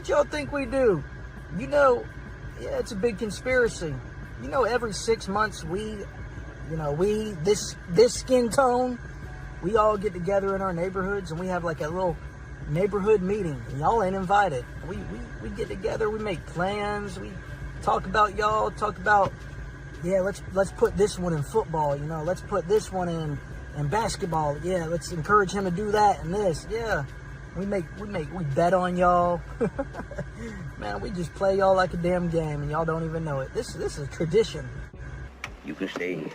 What y'all think we do? You know, yeah, it's a big conspiracy. You know, every 6 months this skin tone, we all get together in our neighborhoods and we have like a little neighborhood meeting. And y'all ain't invited. We get together, we make plans, we talk about y'all, talk about, yeah, let's put this one in football, you know, let's put this one in basketball. Yeah, let's encourage him to do that and this. Yeah. We bet on y'all. Man, we just play y'all like a damn game and y'all don't even know it. This is a tradition. You can stay.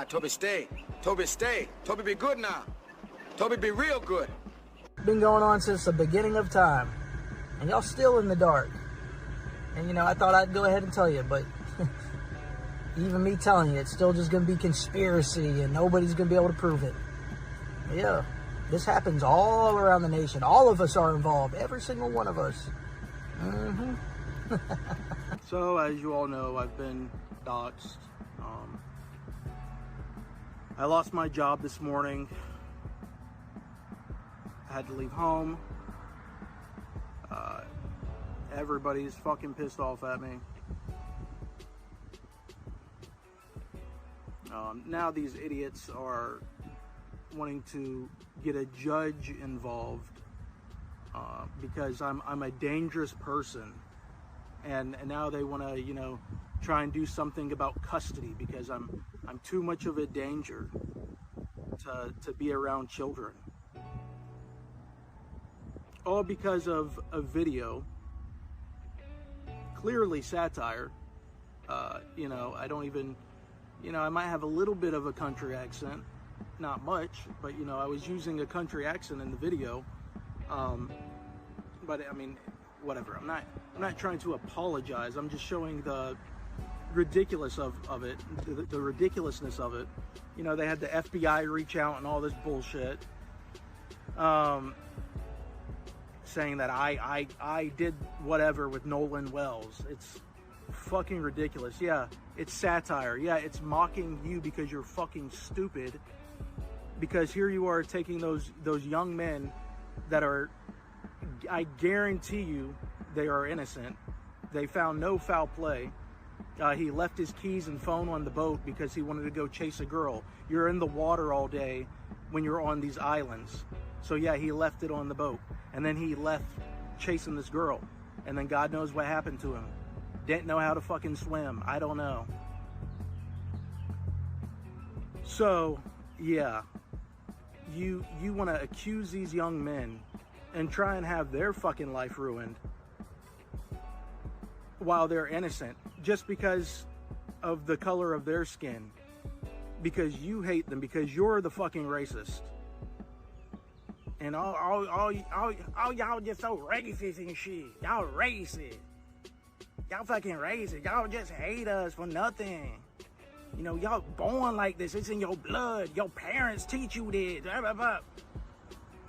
Toby, stay. Toby, stay. Toby, be good now. Toby, be real good. Been going on since the beginning of time. And y'all still in the dark. And, you know, I thought I'd go ahead and tell you, but even me telling you, it's still just going to be conspiracy and nobody's going to be able to prove it. Yeah. This happens all around the nation. All of us are involved. Every single one of us. Mm-hmm. So, as you all know, I've been doxxed. I lost my job this morning. I had to leave home. Everybody's fucking pissed off at me. Now these idiots are wanting to get a judge involved because I'm a dangerous person, and now they want to, you know, try and do something about custody because I'm too much of a danger to be around children, all because of a video, clearly satire. You know, I don't even, you know, I might have a little bit of a country accent. Not much, but you know, I was using a country accent in the video, but I mean, whatever. I'm not trying to apologize. I'm just showing the ridiculous of it, the ridiculousness of it. You know, they had the FBI reach out and all this bullshit, saying that I did whatever with Nolan Wells. It's fucking ridiculous. Yeah, it's satire. Yeah, it's mocking you because you're fucking stupid. Because here you are taking those young men that are, I guarantee you, they are innocent. They found no foul play. He left his keys and phone on the boat because he wanted to go chase a girl. You're in the water all day when you're on these islands. So yeah, he left it on the boat. And then he left chasing this girl. And then God knows what happened to him. Didn't know how to fucking swim. I don't know. So, yeah. You want to accuse these young men and try and have their fucking life ruined while they're innocent just because of the color of their skin, because you hate them, because you're the fucking racist. And all y'all just so racist and shit. Y'all racist. Y'all fucking racist. Y'all just hate us for nothing. You know, y'all born like this. It's in your blood. Your parents teach you this. Blah, blah, blah.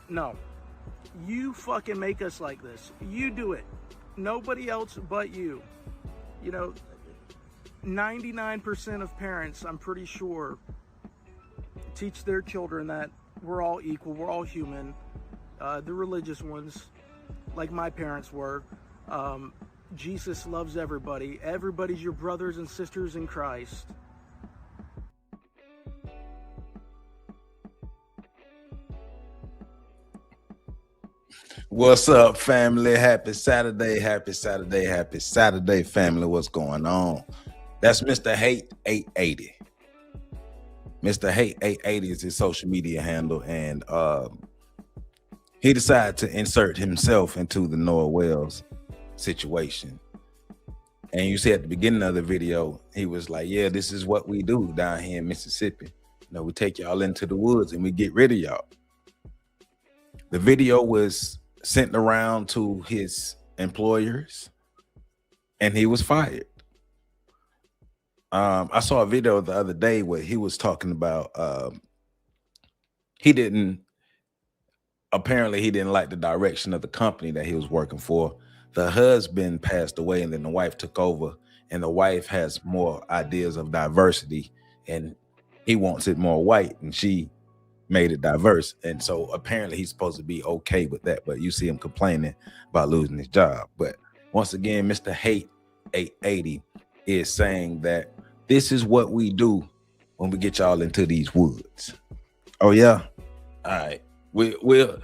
No. You fucking make us like this. You do it. Nobody else but you. You know, 99% of parents, I'm pretty sure, teach their children that we're all equal. We're all human. The religious ones, like my parents were. Jesus loves everybody. Everybody's your brothers and sisters in Christ. What's up, family? Happy Saturday, happy Saturday, happy Saturday, family. What's going on? That's Mr. Hate 880. Mr. Hate 880 is his social media handle, and he decided to insert himself into the Noah Wells situation. And you see at the beginning of the video, he was like, yeah, this is what we do down here in Mississippi. You know, we take y'all into the woods and we get rid of y'all. The video was sent around to his employers and he was fired. I saw a video the other day where he was talking about he didn't like the direction of the company that he was working for. The husband passed away and then the wife took over, and the wife has more ideas of diversity and he wants it more white, and she made it diverse. And so apparently he's supposed to be okay with that, but you see him complaining about losing his job. But once again, Mr. Hate 880 is saying that this is what we do when we get y'all into these woods. Oh yeah. All right. We'll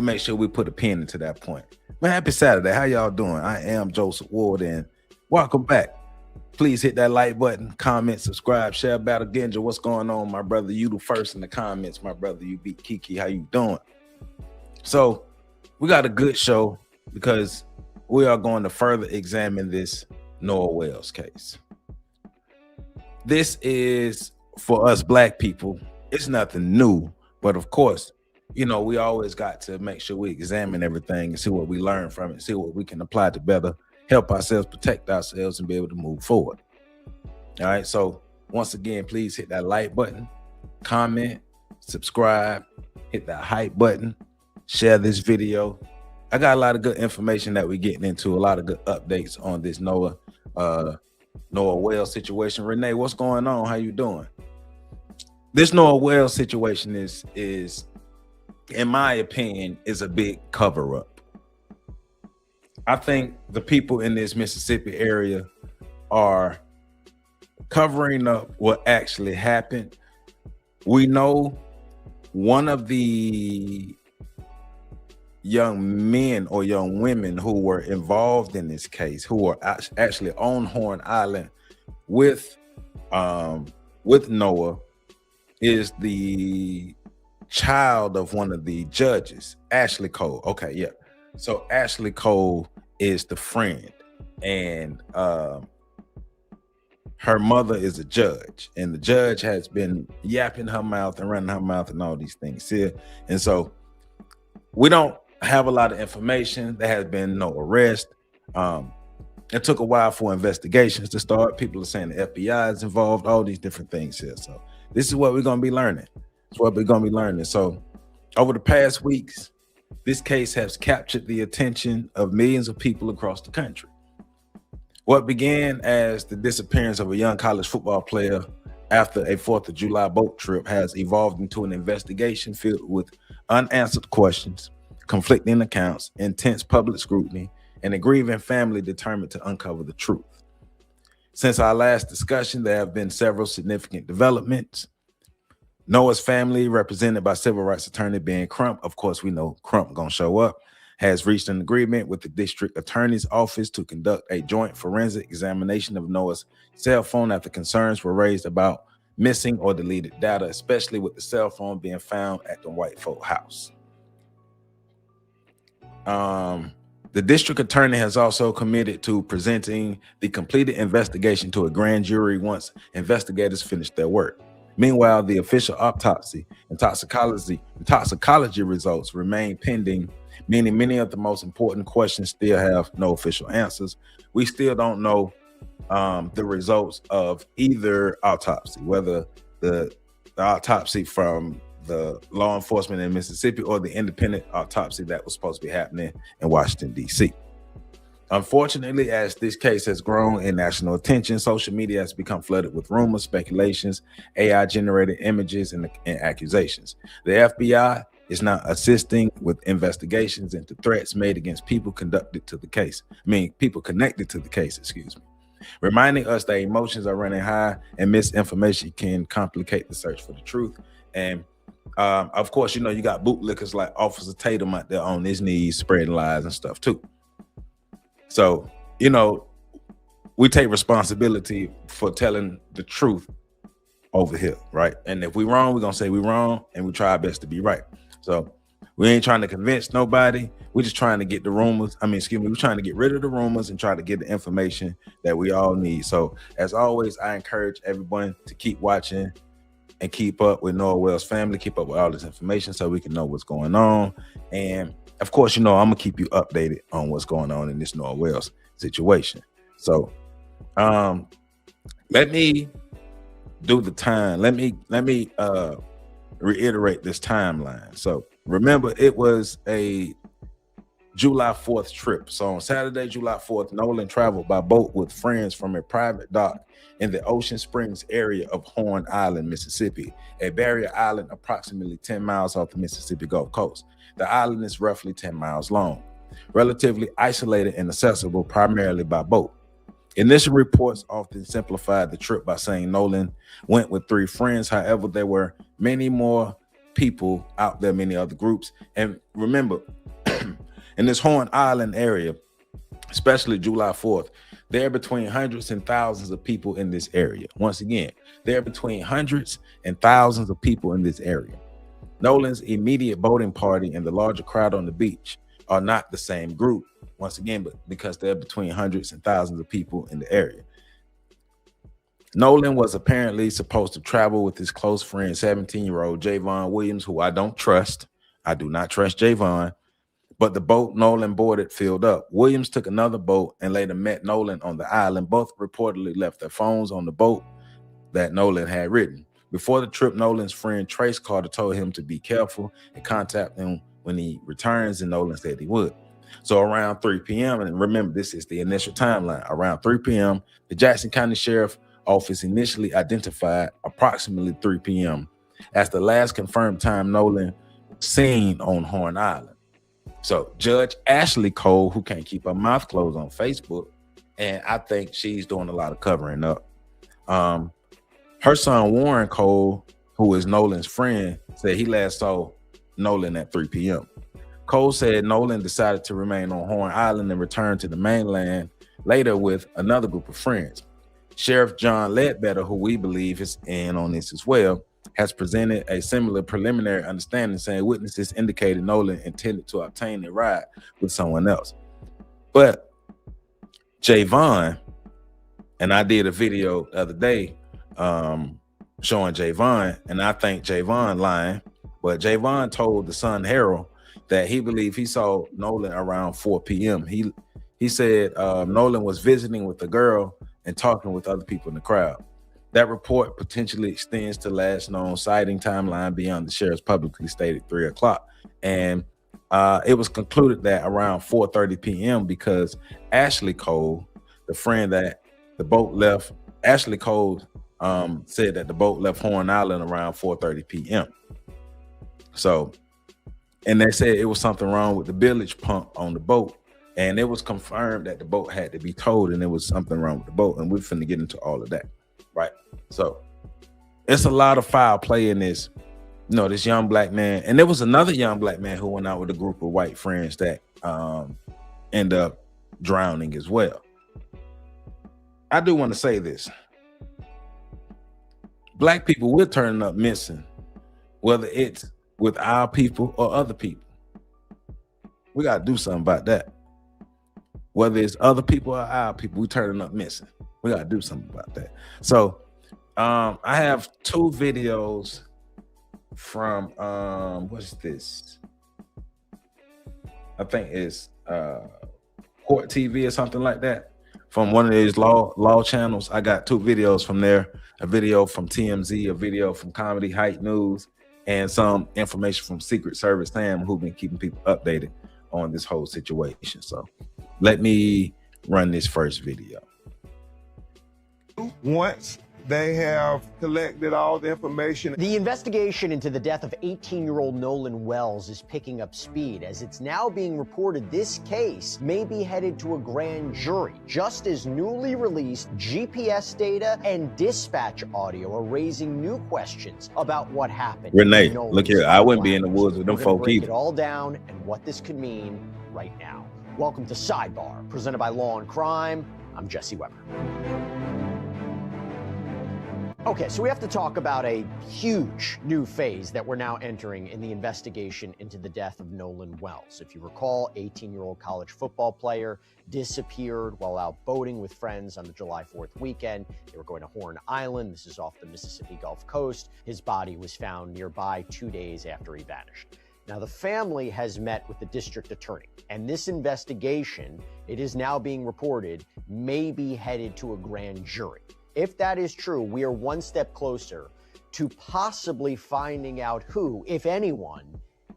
make sure we put a pin into that point. But happy Saturday. How y'all doing? I am Joseph Ward and welcome back. Please hit that like button, comment, subscribe, share. Battle Genja, what's going on, my brother? You the first in the comments, my brother. You beat Kiki. How you doing? So we got a good show because we are going to further examine this Noah Wells case. This is for us black people. It's nothing new, but of course, you know, we always got to make sure we examine everything and see what we learn from it, see what we can apply to better help ourselves, protect ourselves, and be able to move forward. All right. So once again, please hit that like button, comment, subscribe, hit that hype button, share this video. I got a lot of good information that we're getting into, a lot of good updates on this Noah Wells situation. Renee, what's going on? How you doing? This Noah Wells situation is, in my opinion, is a big cover-up. I think the people in this Mississippi area are covering up what actually happened. We know one of the young men or young women who were involved in this case, who were actually on Horn Island with Noah, is the child of one of the judges, Ashley Cole. Okay, yeah. So Ashley Cole is the friend, and her mother is a judge, and the judge has been yapping her mouth and running her mouth and all these things here. And so we don't have a lot of information. There has been no arrest. It took a while for investigations to start. People are saying the FBI is involved, all these different things here. So this is what we're going to be learning. It's what we're going to be learning. So over the past weeks, this case has captured the attention of millions of people across the country. What began as the disappearance of a young college football player after a 4th of July boat trip has evolved into an investigation filled with unanswered questions, conflicting accounts, intense public scrutiny, and a grieving family determined to uncover the truth. Since our last discussion, there have been several significant developments. Noah's family, represented by civil rights attorney Ben Crump, of course we know Crump gonna show up, has reached an agreement with the district attorney's office to conduct a joint forensic examination of Noah's cell phone after concerns were raised about missing or deleted data, especially with the cell phone being found at the White Folk house. The district attorney has also committed to presenting the completed investigation to a grand jury once investigators finish their work. Meanwhile, the official autopsy and toxicology results remain pending, meaning many of the most important questions still have no official answers. We still don't know the results of either autopsy, whether the autopsy from the law enforcement in Mississippi or the independent autopsy that was supposed to be happening in Washington, D.C. Unfortunately, as this case has grown in national attention, social media has become flooded with rumors, speculations, AI-generated images, and accusations. The FBI is now assisting with investigations into threats made against people connected to the case, excuse me, reminding us that emotions are running high and misinformation can complicate the search for the truth. And of course, you know, you got bootlickers like Officer Tatum out there on his knees spreading lies and stuff too. So, you know, we take responsibility for telling the truth over here, right? And if we're wrong, we're going to say we're wrong, and we try our best to be right. So we ain't trying to convince nobody. We're just trying to get the rumors. We're trying to get rid of the rumors and try to get the information that we all need. So as always, I encourage everyone to keep watching and keep up with Noah Wells' family, keep up with all this information so we can know what's going on. And of course, you know, I'm gonna keep you updated on what's going on in this Noah Wells situation. So let me do the time. Let me reiterate this timeline. So remember, it was a July 4th trip. So on Saturday, July 4th, Nolan traveled by boat with friends from a private dock in the Ocean Springs area of Horn Island, Mississippi, a barrier island approximately 10 miles off the Mississippi Gulf Coast. The island is roughly 10 miles long, relatively isolated and accessible primarily by boat. Initial reports often simplified the trip by saying Nolan went with 3 friends. However, there were many more people out there, many other groups. And remember, in this Horn Island area, especially July 4th, there are between hundreds and thousands of people in this area. Once again, there are between hundreds and thousands of people in this area. Nolan's immediate boating party and the larger crowd on the beach are not the same group. Once again, but because they're between hundreds and thousands of people in the area. Nolan was apparently supposed to travel with his close friend, 17-year-old Javon Williams, who I don't trust. I do not trust Javon. But the boat Nolan boarded filled up. Williams took another boat and later met Nolan on the island. Both reportedly left their phones on the boat that Nolan had ridden. Before the trip, Nolan's friend Trace Carter told him to be careful and contact him when he returns, and Nolan said he would. So around 3 p.m., and remember, this is the initial timeline, around 3 p.m., the Jackson County Sheriff Office initially identified approximately 3 p.m. as the last confirmed time Nolan was seen on Horn Island. So Judge Ashley Cole, who can't keep her mouth closed on Facebook, and I think she's doing a lot of covering up. Her son Warren Cole, who is Nolan's friend, said he last saw Nolan at 3 p.m. Cole said Nolan decided to remain on Horn Island and return to the mainland later with another group of friends. Sheriff John Ledbetter, who we believe is in on this as well, has presented a similar preliminary understanding, saying witnesses indicated Nolan intended to obtain a ride with someone else. But Javon, and I did a video the other day showing Javon, and I think Javon lying, but Javon told the Sun Herald that he believed he saw Nolan around 4 p.m. He said Nolan was visiting with the girl and talking with other people in the crowd. That report potentially extends to last known sighting timeline beyond the sheriff's publicly stated 3 o'clock. And it was concluded that around 4:30 p.m. because Ashley Cole, the friend that the boat left, Ashley Cole said that the boat left Horn Island around 4:30 p.m. So, and they said it was something wrong with the bilge pump on the boat. And it was confirmed that the boat had to be towed and there was something wrong with the boat. And we're finna get into all of that. Right. So it's a lot of foul play in this, this young black man. And there was another young black man who went out with a group of white friends that end up drowning as well. I do want to say this. Black people, we're turning up missing, whether it's with our people or other people. We got to do something about that. Whether it's other people or our people, we turning up missing. We got to do something about that. So I have 2 videos from, what's this? I think it's Court TV or something like that. From one of these law channels. I got 2 videos from there. A video from TMZ, a video from Comedy Hype News, and some information from Secret Service Sam, who've been keeping people updated on this whole situation. So let me run this first video. Once they have collected all the information. The investigation into the death of 18-year-old Nolan Wells is picking up speed as it's now being reported this case may be headed to a grand jury, just as newly released GPS data and dispatch audio are raising new questions about what happened. Renee, look here, I wouldn't be in the woods with them folk break either. it all down and what this could mean right now. Welcome to Sidebar, presented by Law and Crime. I'm Jesse Weber. Okay, so we have to talk about a huge new phase that we're now entering in the investigation into the death of Nolan Wells. If you recall, 18-year-old college football player disappeared while out boating with friends on the July 4th weekend. They were going to Horn Island. This is off the Mississippi Gulf Coast. His body was found nearby 2 days after he vanished. Now, the family has met with the district attorney, and this investigation, it is now being reported, may be headed to a grand jury. If that is true, we are one step closer to possibly finding out who, if anyone,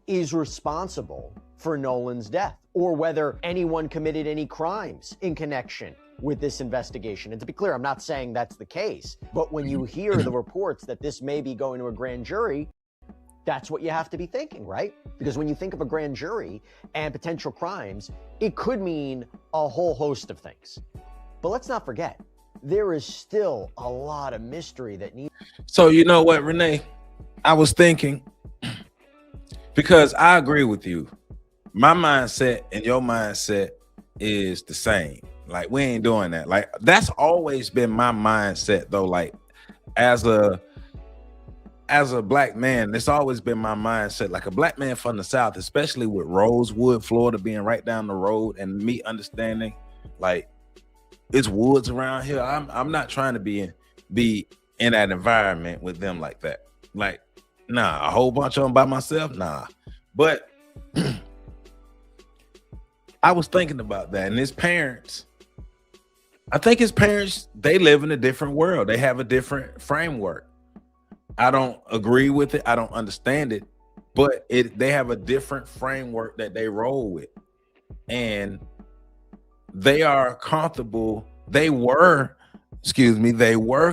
is responsible for Nolan's death, or whether anyone committed any crimes in connection with this investigation. And to be clear, I'm not saying that's the case, but when you hear the reports that this may be going to a grand jury, that's what you have to be thinking, right? Because when you think of a grand jury and potential crimes, it could mean a whole host of things. But let's not forget, there is still a lot of mystery that needs. So you know what, Renee? I was thinking, because I agree with you. My mindset and your mindset is the same. Like, we ain't doing that. Like, that's always been my mindset, though. Like, as a black man, it's always been my mindset. Like, a black man from the South, especially with Rosewood, Florida being right down the road, and me understanding, like, it's woods around here. I'm not trying to be in that environment with them like that. Like, nah, a whole bunch of them by myself, nah. But I was thinking about that, and his parents, I think his parents, they live in a different world. They have a different framework. I don't agree with it. I don't understand it, but they have a different framework that they roll with. And they are comfortable. They were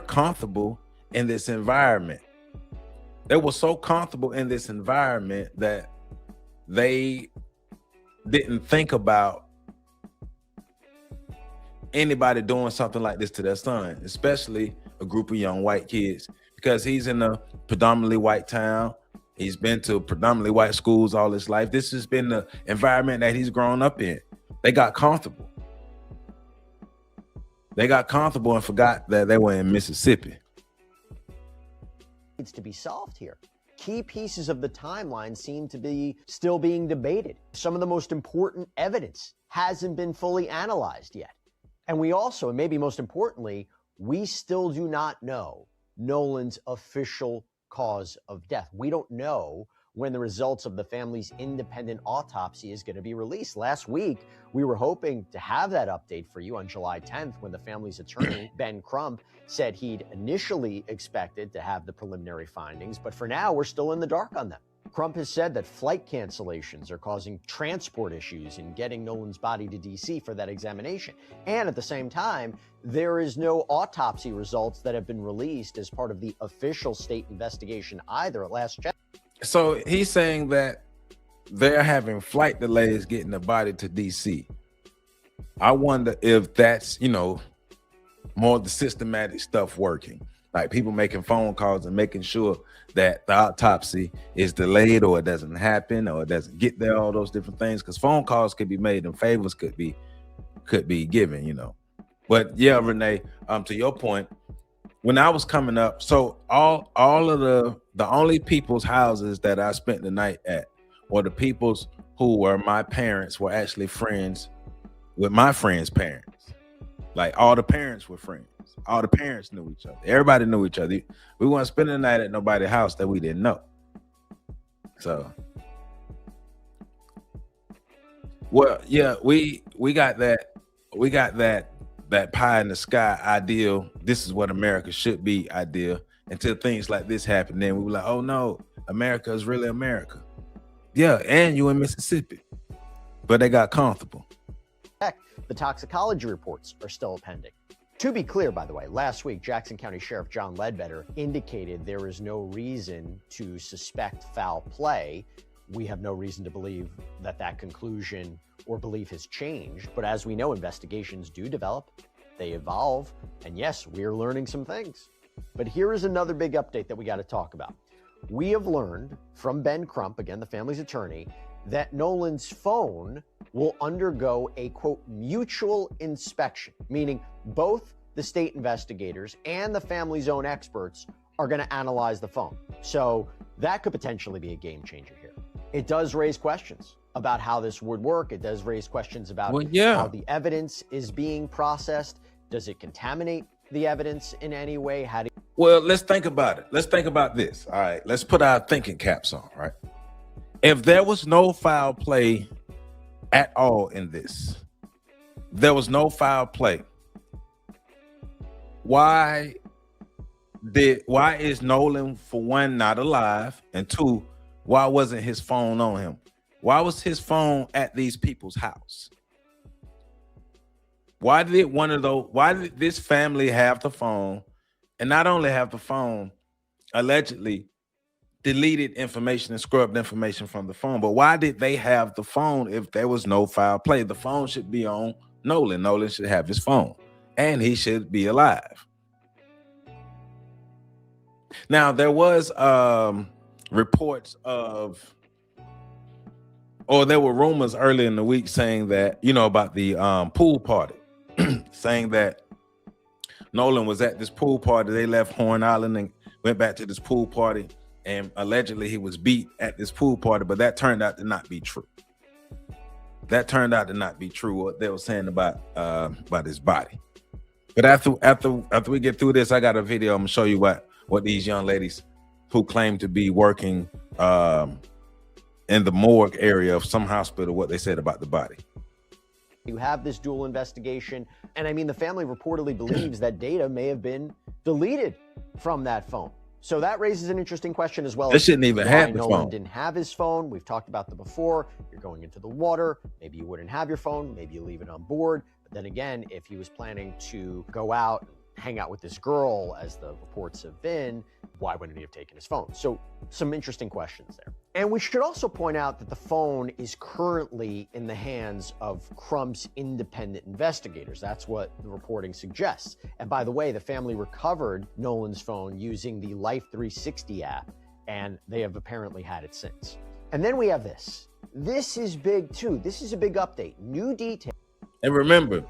comfortable in this environment. They were so comfortable in this environment that they didn't think about anybody doing something like this to their son, especially a group of young white kids, because he's in a predominantly white town. He's been to predominantly white schools all his life. This has been the environment that he's grown up in. They got comfortable. They got comfortable and forgot that they were in Mississippi. Needs to be solved here. Key pieces of the timeline seem to be still being debated. Some of the most important evidence hasn't been fully analyzed yet. And we also, and maybe most importantly, we still do not know Nolan's official cause of death. We don't know when the results of the family's independent autopsy is going to be released. Last week, we were hoping to have that update for you on July 10th when the family's attorney, Ben Crump, said he'd initially expected to have the preliminary findings, but for now, we're still in the dark on them. Crump has said that flight cancellations are causing transport issues in getting Nolan's body to DC for that examination. And at the same time, there is no autopsy results that have been released as part of the official state investigation either at last check. So he's saying that they're having flight delays getting the body to DC. I wonder if that's, more of the systematic stuff working. Like people making phone calls and making sure that the autopsy is delayed or it doesn't happen or it doesn't get there, all those different things. Because phone calls could be made and favors could be given, But yeah, Renee, to your point, when I was coming up, so all of the only people's houses that I spent the night at, or the people's who were my parents, were actually friends with my friends' parents. Like all the parents were friends. All the parents knew each other. Everybody knew each other. We weren't spending the night at nobody's house that we didn't know. So, well, yeah, we got that pie in the sky ideal. This is what America should be ideal until things like this happen. Then we were like, oh no, America is really America. Yeah, and you in Mississippi. But they got comfortable. Heck, the toxicology reports are still pending. To be clear, by the way, last week, Jackson County Sheriff John Ledbetter indicated there is no reason to suspect foul play. We have no reason to believe that conclusion or belief has changed. But as we know, investigations do develop, they evolve, and yes, we are learning some things. But here is another big update that we got to talk about. We have learned from Ben Crump, again, the family's attorney, that Nolan's phone will undergo a, quote, mutual inspection, meaning both the state investigators and the family's own experts are going to analyze the phone. So that could potentially be a game changer here. It does raise questions about how this would work. It does raise questions about how the evidence is being processed. Does it contaminate the evidence in any way? Well, let's think about it. Let's think about this. All right, let's put our thinking caps on, right? If there was no foul play at all in this, there was no foul play, why is Nolan, for one, not alive? And two, why wasn't his phone on him? Why was his phone at these people's house? Why did this family have the phone, and not only have the phone, allegedly deleted information and scrubbed information from the phone, but why did they have the phone if there was no foul play? The phone should be on Nolan. Nolan should have his phone, and he should be alive. Now, there was reports of, or there were rumors earlier in the week saying that, about the pool party, saying that Nolan was at this pool party. They left Horn Island and went back to this pool party, and allegedly he was beat at this pool party, but that turned out to not be true. That turned out to not be true, what they were saying about his body. But after we get through this, I got a video. I'm gonna show you what these young ladies who claim to be working in the morgue area of some hospital, what they said about the body. You have this dual investigation, and I mean, the family reportedly believes that data may have been deleted from that phone. So that raises an interesting question as well. They shouldn't even have the Nolan phone. didn't have his phone. We've talked about that before. You're going into the water. Maybe you wouldn't have your phone. Maybe you leave it on board. But then again, if he was planning to go out, hang out with this girl, as the reports have been, why wouldn't he have taken his phone? So some interesting questions there. And we should also point out that the phone is currently in the hands of Crump's independent investigators. That's what the reporting suggests. And by the way, the family recovered Nolan's phone using the Life 360 app, and they have apparently had it since. And then we have this. This is big too. This is a big update. New details. And remember,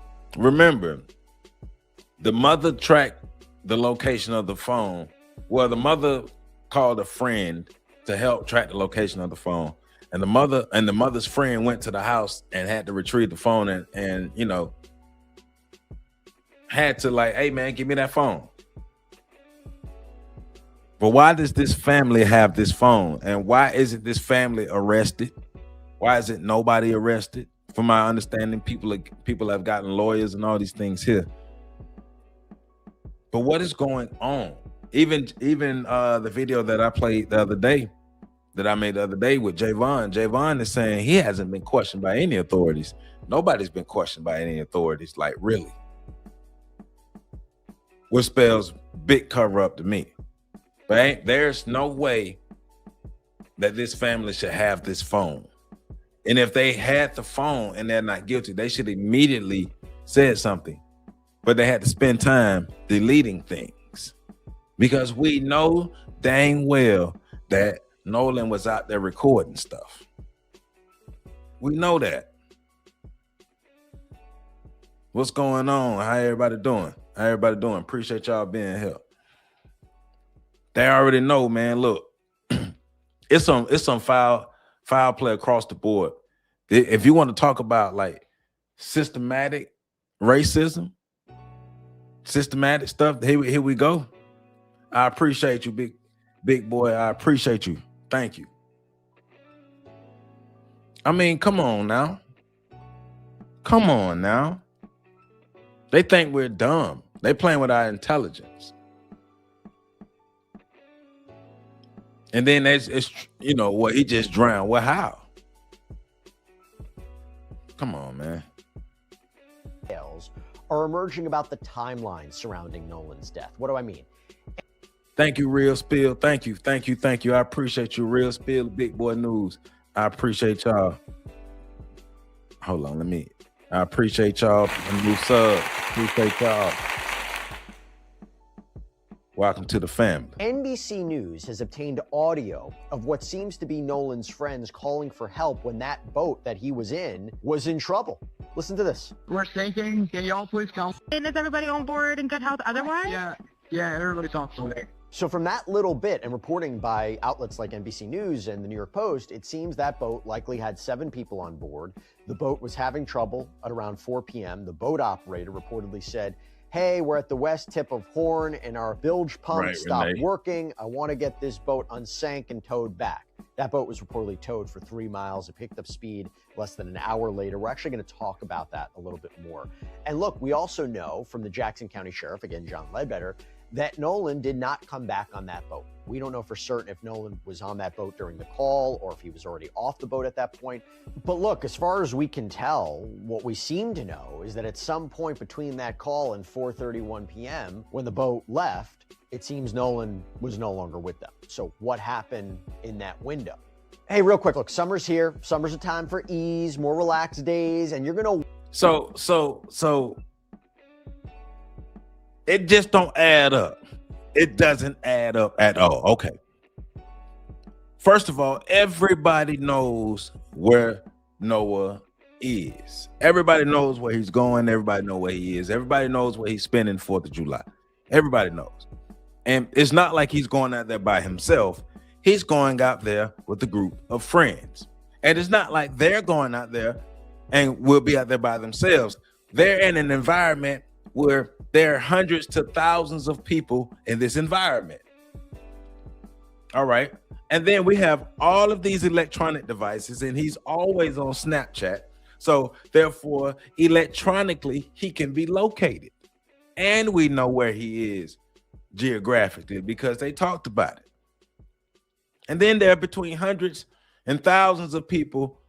the mother tracked the location of the phone. Well, the mother called a friend to help track the location of the phone, and the mother's friend went to the house and had to retrieve the phone and had to, like, hey man, give me that phone. But why does this family have this phone, and why isn't this family arrested? Why is it nobody arrested? From my understanding, people have gotten lawyers and all these things here. But what is going on? Even the video that I played the other day, that I made the other day with Javon. Javon is saying he hasn't been questioned by any authorities. Nobody's been questioned by any authorities, like, really. Which spells big cover up to me. But there's no way that this family should have this phone. And if they had the phone and they're not guilty, they should immediately said something. But they had to spend time deleting things, because we know dang well that Nolan was out there recording stuff. We know that. What's going on? How everybody doing? Appreciate y'all being here. They already know, man. Look, it's some foul play across the board. If you want to talk about like systematic racism, systematic stuff, here we go. I appreciate you, big boy. I appreciate you. Thank you. I mean, come on now. They think we're dumb. They playing with our intelligence. And then it's he just drowned. Well, how? Come on, man. Details are emerging about the timeline surrounding Nolan's death. What do I mean? Thank you, Real Spill. Thank you. I appreciate you, Real Spill, Big Boy News. I appreciate y'all. Hold on, I appreciate y'all for the new sub. Appreciate y'all. Welcome to the family. NBC News has obtained audio of what seems to be Nolan's friends calling for help when that boat that he was in trouble. Listen to this. We're sinking. Can y'all please come? And is everybody on board in good health otherwise? Yeah, everybody's on board. So from that little bit, and reporting by outlets like NBC News and the New York Post, it seems that boat likely had 7 people on board. The boat was having trouble at around 4 p.m. The boat operator reportedly said, hey, we're at the west tip of Horn and our bilge pump stopped working. I want to get this boat unsank and towed back. That boat was reportedly towed for 3 miles. It picked up speed less than an hour later. We're actually going to talk about that a little bit more. And look, we also know from the Jackson County Sheriff, again, John Ledbetter, that Nolan did not come back on that boat. We don't know for certain if Nolan was on that boat during the call or if he was already off the boat at that point. But look, as far as we can tell, what we seem to know is that at some point between that call and 4:31 p.m., when the boat left, it seems Nolan was no longer with them. So what happened in that window? Hey, real quick, look, summer's here. Summer's a time for ease, more relaxed days, and you're gonna... So it just don't add up. It doesn't add up at all. Okay. First of all, everybody knows where Noah is. Everybody knows where he's going. Everybody knows where he is. Everybody knows where he's spending 4th of July. Everybody knows. And it's not like he's going out there by himself. He's going out there with a group of friends. And it's not like they're going out there and will be out there by themselves. They're in an environment where there are hundreds to thousands of people in this environment. All right. And then we have all of these electronic devices, and he's always on Snapchat. So therefore, electronically, he can be located. And we know where he is geographically because they talked about it. And then there are between hundreds and thousands of people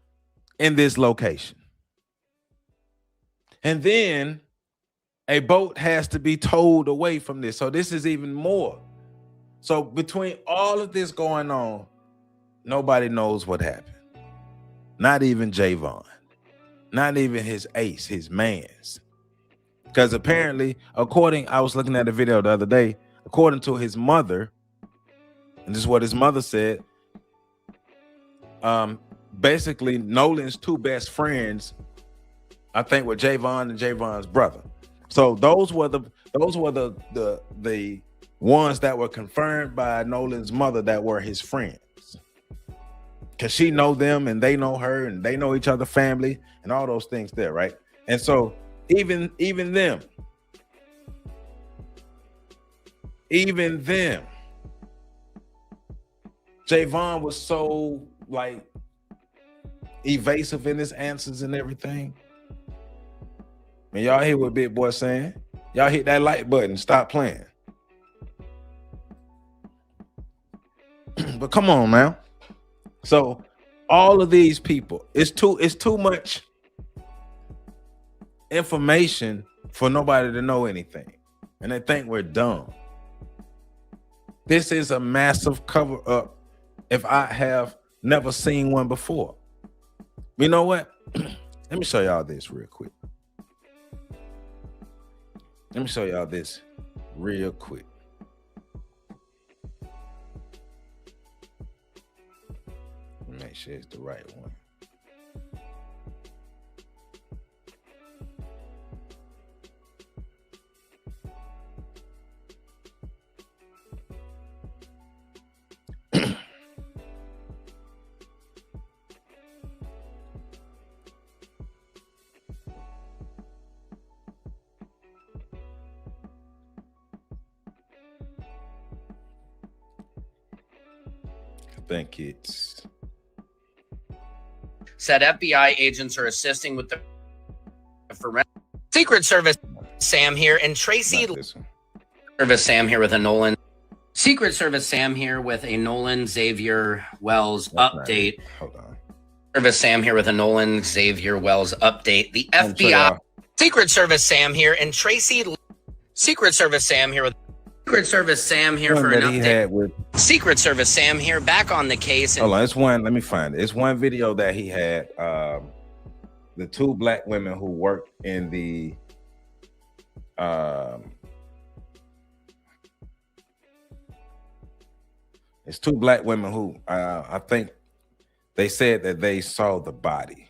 in this location. And then a boat has to be towed away from this. So this is even more. So between all of this going on, nobody knows what happened. Not even Javon. Not even his ace, his mans. Because apparently, I was looking at a video the other day, according to his mother, and this is what his mother said, basically Nolan's two best friends, I think, were Javon and Javon's brother. So those were the ones that were confirmed by Nolan's mother that were his friends, because she know them and they know her and they know each other, family and all those things there, right? And so even them, Javon was so like evasive in his answers and everything. And y'all hear what Big Boy saying? Y'all hit that like button. Stop playing. But come on, man. So all of these people, it's too much information for nobody to know anything. And they think we're dumb. This is a massive cover up if I have never seen one before. You know what? Let me show y'all this real quick. Make sure it's the right one. I think it's said FBI agents are assisting with the forensic Secret Service. Sam here and Tracy. Service Sam here with a Nolan. Secret Service Sam here with a Nolan Xavier Wells update. Hold on. Service Sam here with a Nolan Xavier Wells update. The FBI. Secret Service Sam here and Tracy. Secret Service Sam here with Secret Service Sam here for an update. Secret Service Sam here back on the case. Hold on, it's one. Let me find it. It's one video that he had. The two black women who worked in the it's two black women who I think they said that they saw the body.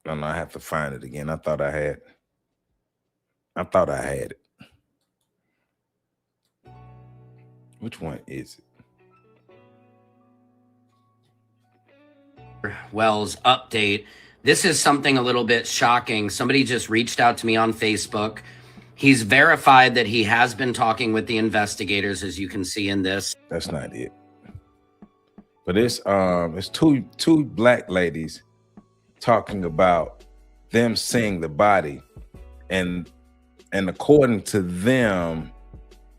I don't know, I have to find it again. I thought I had it. Which one is it? Wells update. This is something a little bit shocking. Somebody just reached out to me on Facebook. He's verified that he has been talking with the investigators, as you can see in this. That's not it. But it's two black ladies talking about them seeing the body, and And according to them,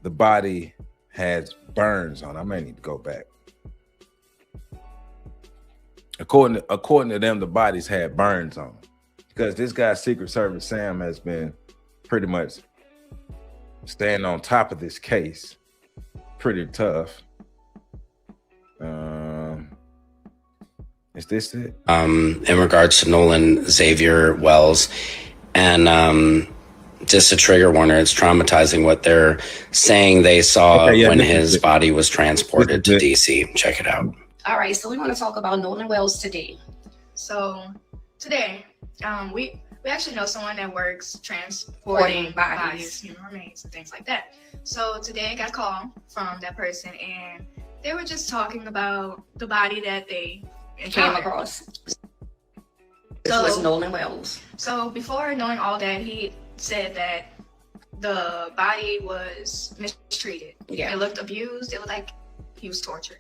the body has burns on it. I may need to go back. According to them, the bodies had burns on them. Because this guy, Secret Service Sam, has been pretty much staying on top of this case. Pretty tough. Is this it? In regards to Nolan Xavier Wells. And just a trigger warner, it's traumatizing what they're saying they saw when his body was transported to DC. Check it out. All right, so we want to talk about Nolan Wells today. So today, we actually know someone that works transporting bodies, human remains, and things like that. So today I got a call from that person, and they were just talking about the body that they came across. This was Nolan Wells. So before knowing all that, he said that the body was mistreated. Yeah. It looked abused. It looked like he was tortured.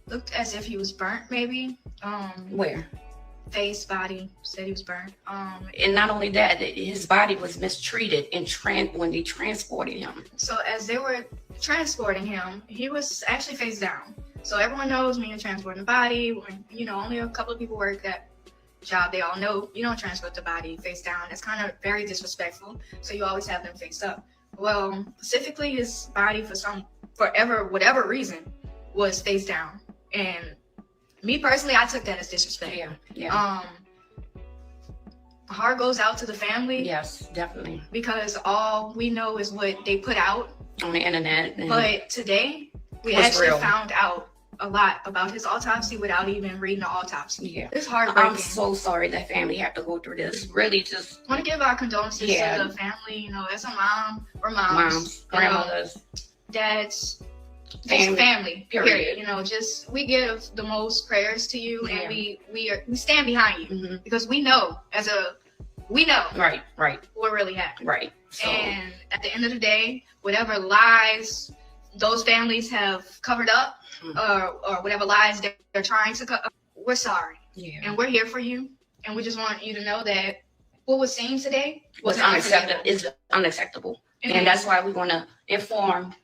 Looked as if he was burnt, maybe. Where? Face, body, said he was burnt. And not only that, his body was mistreated when they transported him. So as they were transporting him, he was actually face down. So everyone knows when you're transporting a body, when, you know, only a couple of people work that job, they all know you don't transport the body face down. It's kind of very disrespectful. So you always have them face up. Well, specifically his body whatever reason was face down. And me personally, I took that as disrespect. Yeah. Heart goes out to the family. Yes, definitely. Because all we know is what they put out on the internet. But today, we actually found out a lot about his autopsy without even reading the autopsy. Yeah. It's heartbreaking. I'm so sorry that family had to go through this. Really just want to give our condolences to the family, you know, as a mom or moms, grandmothers, dads, family, period. You know, just we give the most prayers to you, and we stand behind you because we know right what really happened. Right. So, and at the end of the day, whatever lies those families have covered up or whatever lies they're trying to cover, we're sorry. Yeah. And we're here for you. And we just want you to know that what was seen today was unacceptable. It's unacceptable. And that's why we want to inform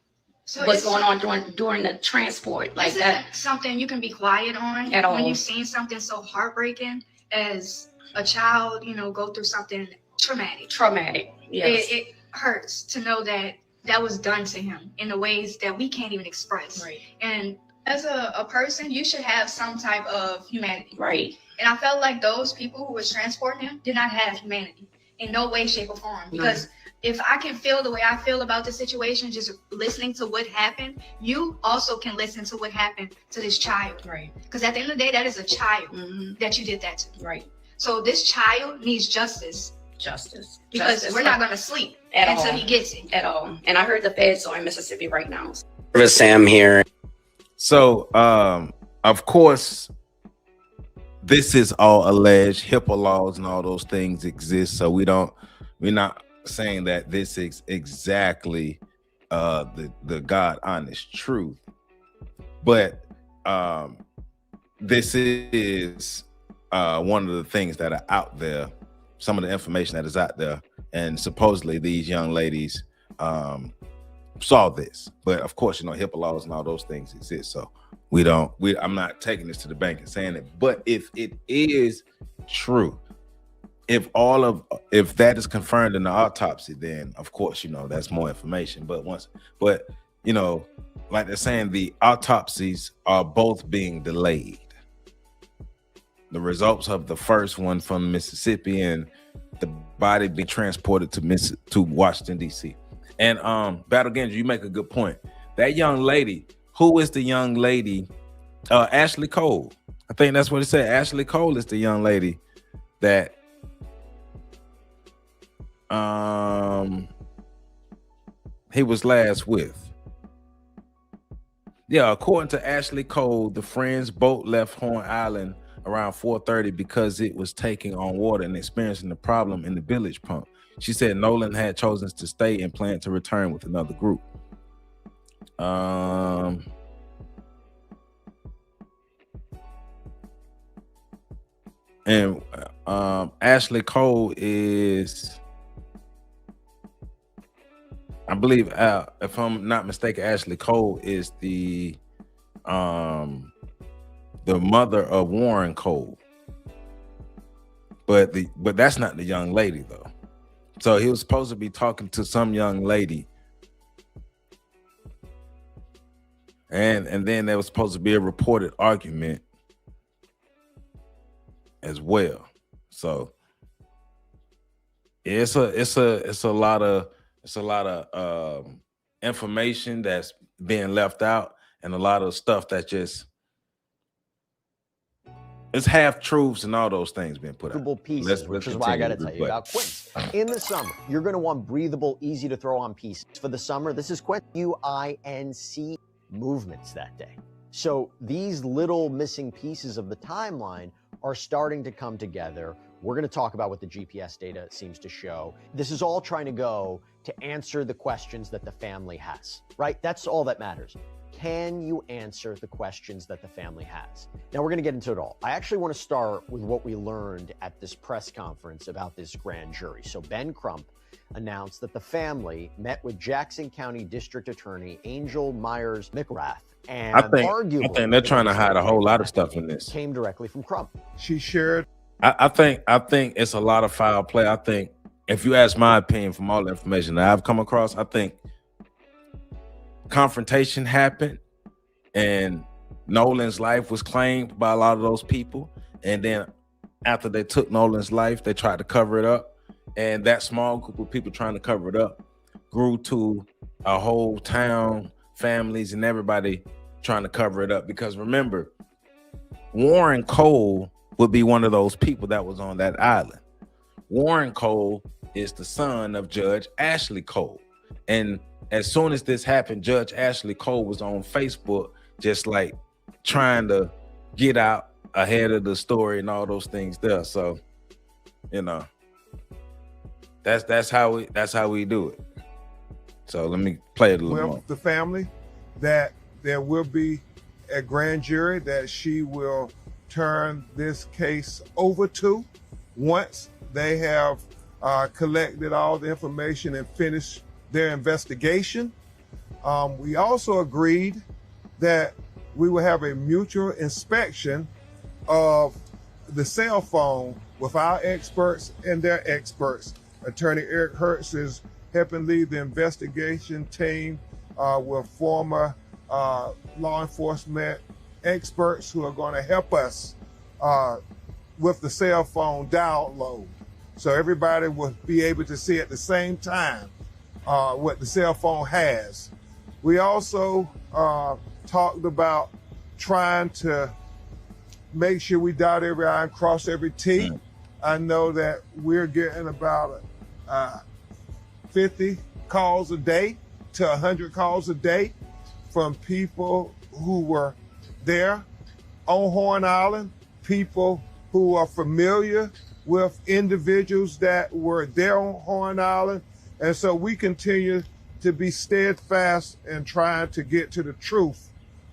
what's going on during the transport. Like that. Something you can be quiet on at all. When you've seen something so heartbreaking as a child, you know, go through something traumatic. Yes. It hurts to know that was done to him in the ways that we can't even express. Right. And as a person, you should have some type of humanity. Right. And I felt like those people who was transporting him did not have humanity in no way, shape, or form. Because if I can feel the way I feel about the situation, just listening to what happened, you also can listen to what happened to this child. Right. Because at the end of the day, that is a child that you did that to. Right. So this child needs justice. Because we're not going to sleep until he gets it. At all. And I heard the feds are in Mississippi right now. Sam here. So, of course, this is all alleged. HIPAA laws and all those things exist. So we're not saying that this is exactly the God honest truth. But this is one of the things that are out there. Some of the information that is out there, and supposedly these young ladies saw this. But of course, you know, HIPAA laws and all those things exist. So I'm not taking this to the bank and saying it. But if it is true, if that is confirmed in the autopsy, then of course, you know, that's more information. But you know, like they're saying, the autopsies are both being delayed. The results of the first one from Mississippi and the body being transported to Washington, D.C. And Battle Genji, you make a good point. That young lady, who is the young lady? Ashley Cole. I think that's what it said. Ashley Cole is the young lady that he was last with. Yeah, according to Ashley Cole, the friend's boat left Horn Island around 4:30 because it was taking on water and experiencing the problem in the village pump. She said Nolan had chosen to stay and planned to return with another group. And Ashley Cole is believe, if I'm not mistaken, Ashley Cole is the mother of Warren Cole. But that's not the young lady though. So he was supposed to be talking to some young lady. And then there was supposed to be a reported argument as well. So it's a lot of information that's being left out, and a lot of stuff that just it's half truths and all those things being put out. Pieces, which is why I got to tell you about Quince. In the summer, you're going to want breathable, easy to throw on pieces. For the summer, this is Quince, UINC movements that day. So these little missing pieces of the timeline are starting to come together. We're going to talk about what the GPS data seems to show. This is all trying to go to answer the questions that the family has, right? That's all that matters. Can you answer the questions that the family has? Now we're going to get into it all. I actually want to start with what we learned at this press conference about this grand jury. So Ben Crump announced that the family met with Jackson County District Attorney Angel Myers McGrath, and I think they're trying to hide a whole lot of stuff in this. Came directly from Crump. She shared. I think it's a lot of foul play. I think, if you ask my opinion from all the information that I've come across, I think confrontation happened and Nolan's life was claimed by a lot of those people. And then after they took Nolan's life, they tried to cover it up. And that small group of people trying to cover it up grew to a whole town, families, and everybody trying to cover it up. Because remember, Warren Cole would be one of those people that was on that island. Warren Cole is the son of Judge Ashley Cole. And as soon as this happened, Judge Ashley Cole was on Facebook just like trying to get out ahead of the story and all those things there. So, you know, that's how we do it. So let me play it a little more. The family that there will be a grand jury that she will turn this case over to once they have collected all the information and finished their investigation. We also agreed that we will have a mutual inspection of the cell phone with our experts and their experts. Attorney Eric Hertz is helping lead the investigation team with former law enforcement experts who are going to help us with the cell phone download. So everybody will be able to see at the same time what the cell phone has. We also talked about trying to make sure we dot every I and cross every T. I know that we're getting about 50 calls a day to 100 calls a day from people who were there on Horn Island, people who are familiar with individuals that were there on Horn Island. And so we continue to be steadfast in trying to get to the truth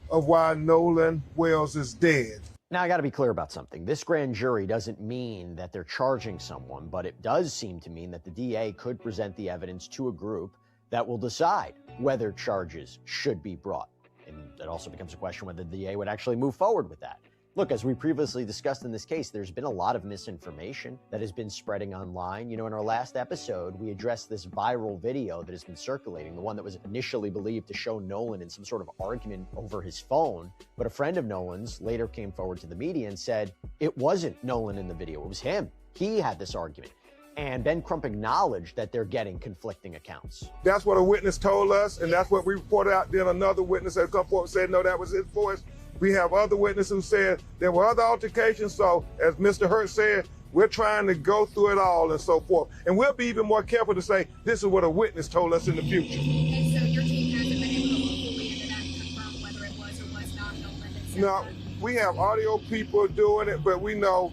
of why Nolan Wells is dead. Now, I got to be clear about something. This grand jury doesn't mean that they're charging someone, but it does seem to mean that the DA could present the evidence to a group that will decide whether charges should be brought. And it also becomes a question whether the DA would actually move forward with that. Look, as we previously discussed in this case, there's been a lot of misinformation that has been spreading online. You know, in our last episode, we addressed this viral video that has been circulating, the one that was initially believed to show Nolan in some sort of argument over his phone. But a friend of Nolan's later came forward to the media and said it wasn't Nolan in the video, it was him. He had this argument. And Ben Crump acknowledged that they're getting conflicting accounts. That's what a witness told us, and that's what we reported out. Then another witness had come forward and said, no, that was his voice. We have other witnesses who said there were other altercations. So as Mr. Hurt said, we're trying to go through it all and so forth. And we'll be even more careful to say, this is what a witness told us in the future. And so your team hasn't been able to look fully into that and confirm whether it was or was not Nolan that said No, we have audio people doing it, but we know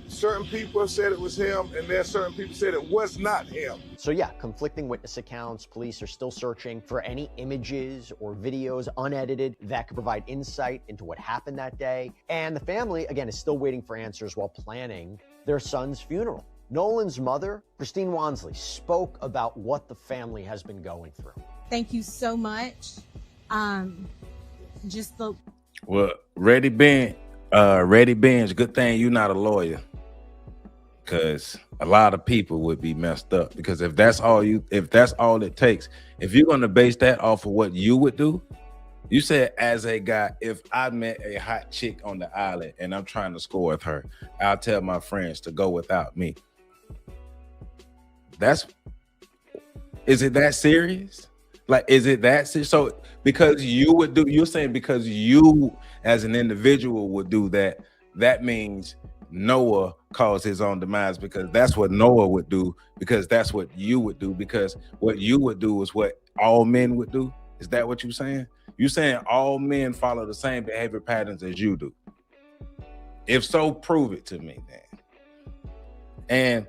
certain people said it was him, and there are certain people said it was not him. So yeah, conflicting witness accounts. Police are still searching for any images or videos unedited that could provide insight into what happened that day. And the family, again, is still waiting for answers while planning their son's funeral. Nolan's mother, Christine Wansley, spoke about what the family has been going through. Thank you so much. Just the Well, Ready Bench, good thing you're not a lawyer. Because a lot of people would be messed up. Because if that's all it takes, if you're gonna base that off of what you would do, you said as a guy, if I met a hot chick on the island and I'm trying to score with her, I'll tell my friends to go without me. Is it that serious? Like, is it that serious? So because you're saying because you as an individual would do that, that means Noah caused his own demise because that's what Noah would do, because that's what you would do, because what you would do is what all men would do. Is that what you're saying? You're saying all men follow the same behavior patterns as you do. If so, prove it to me then. And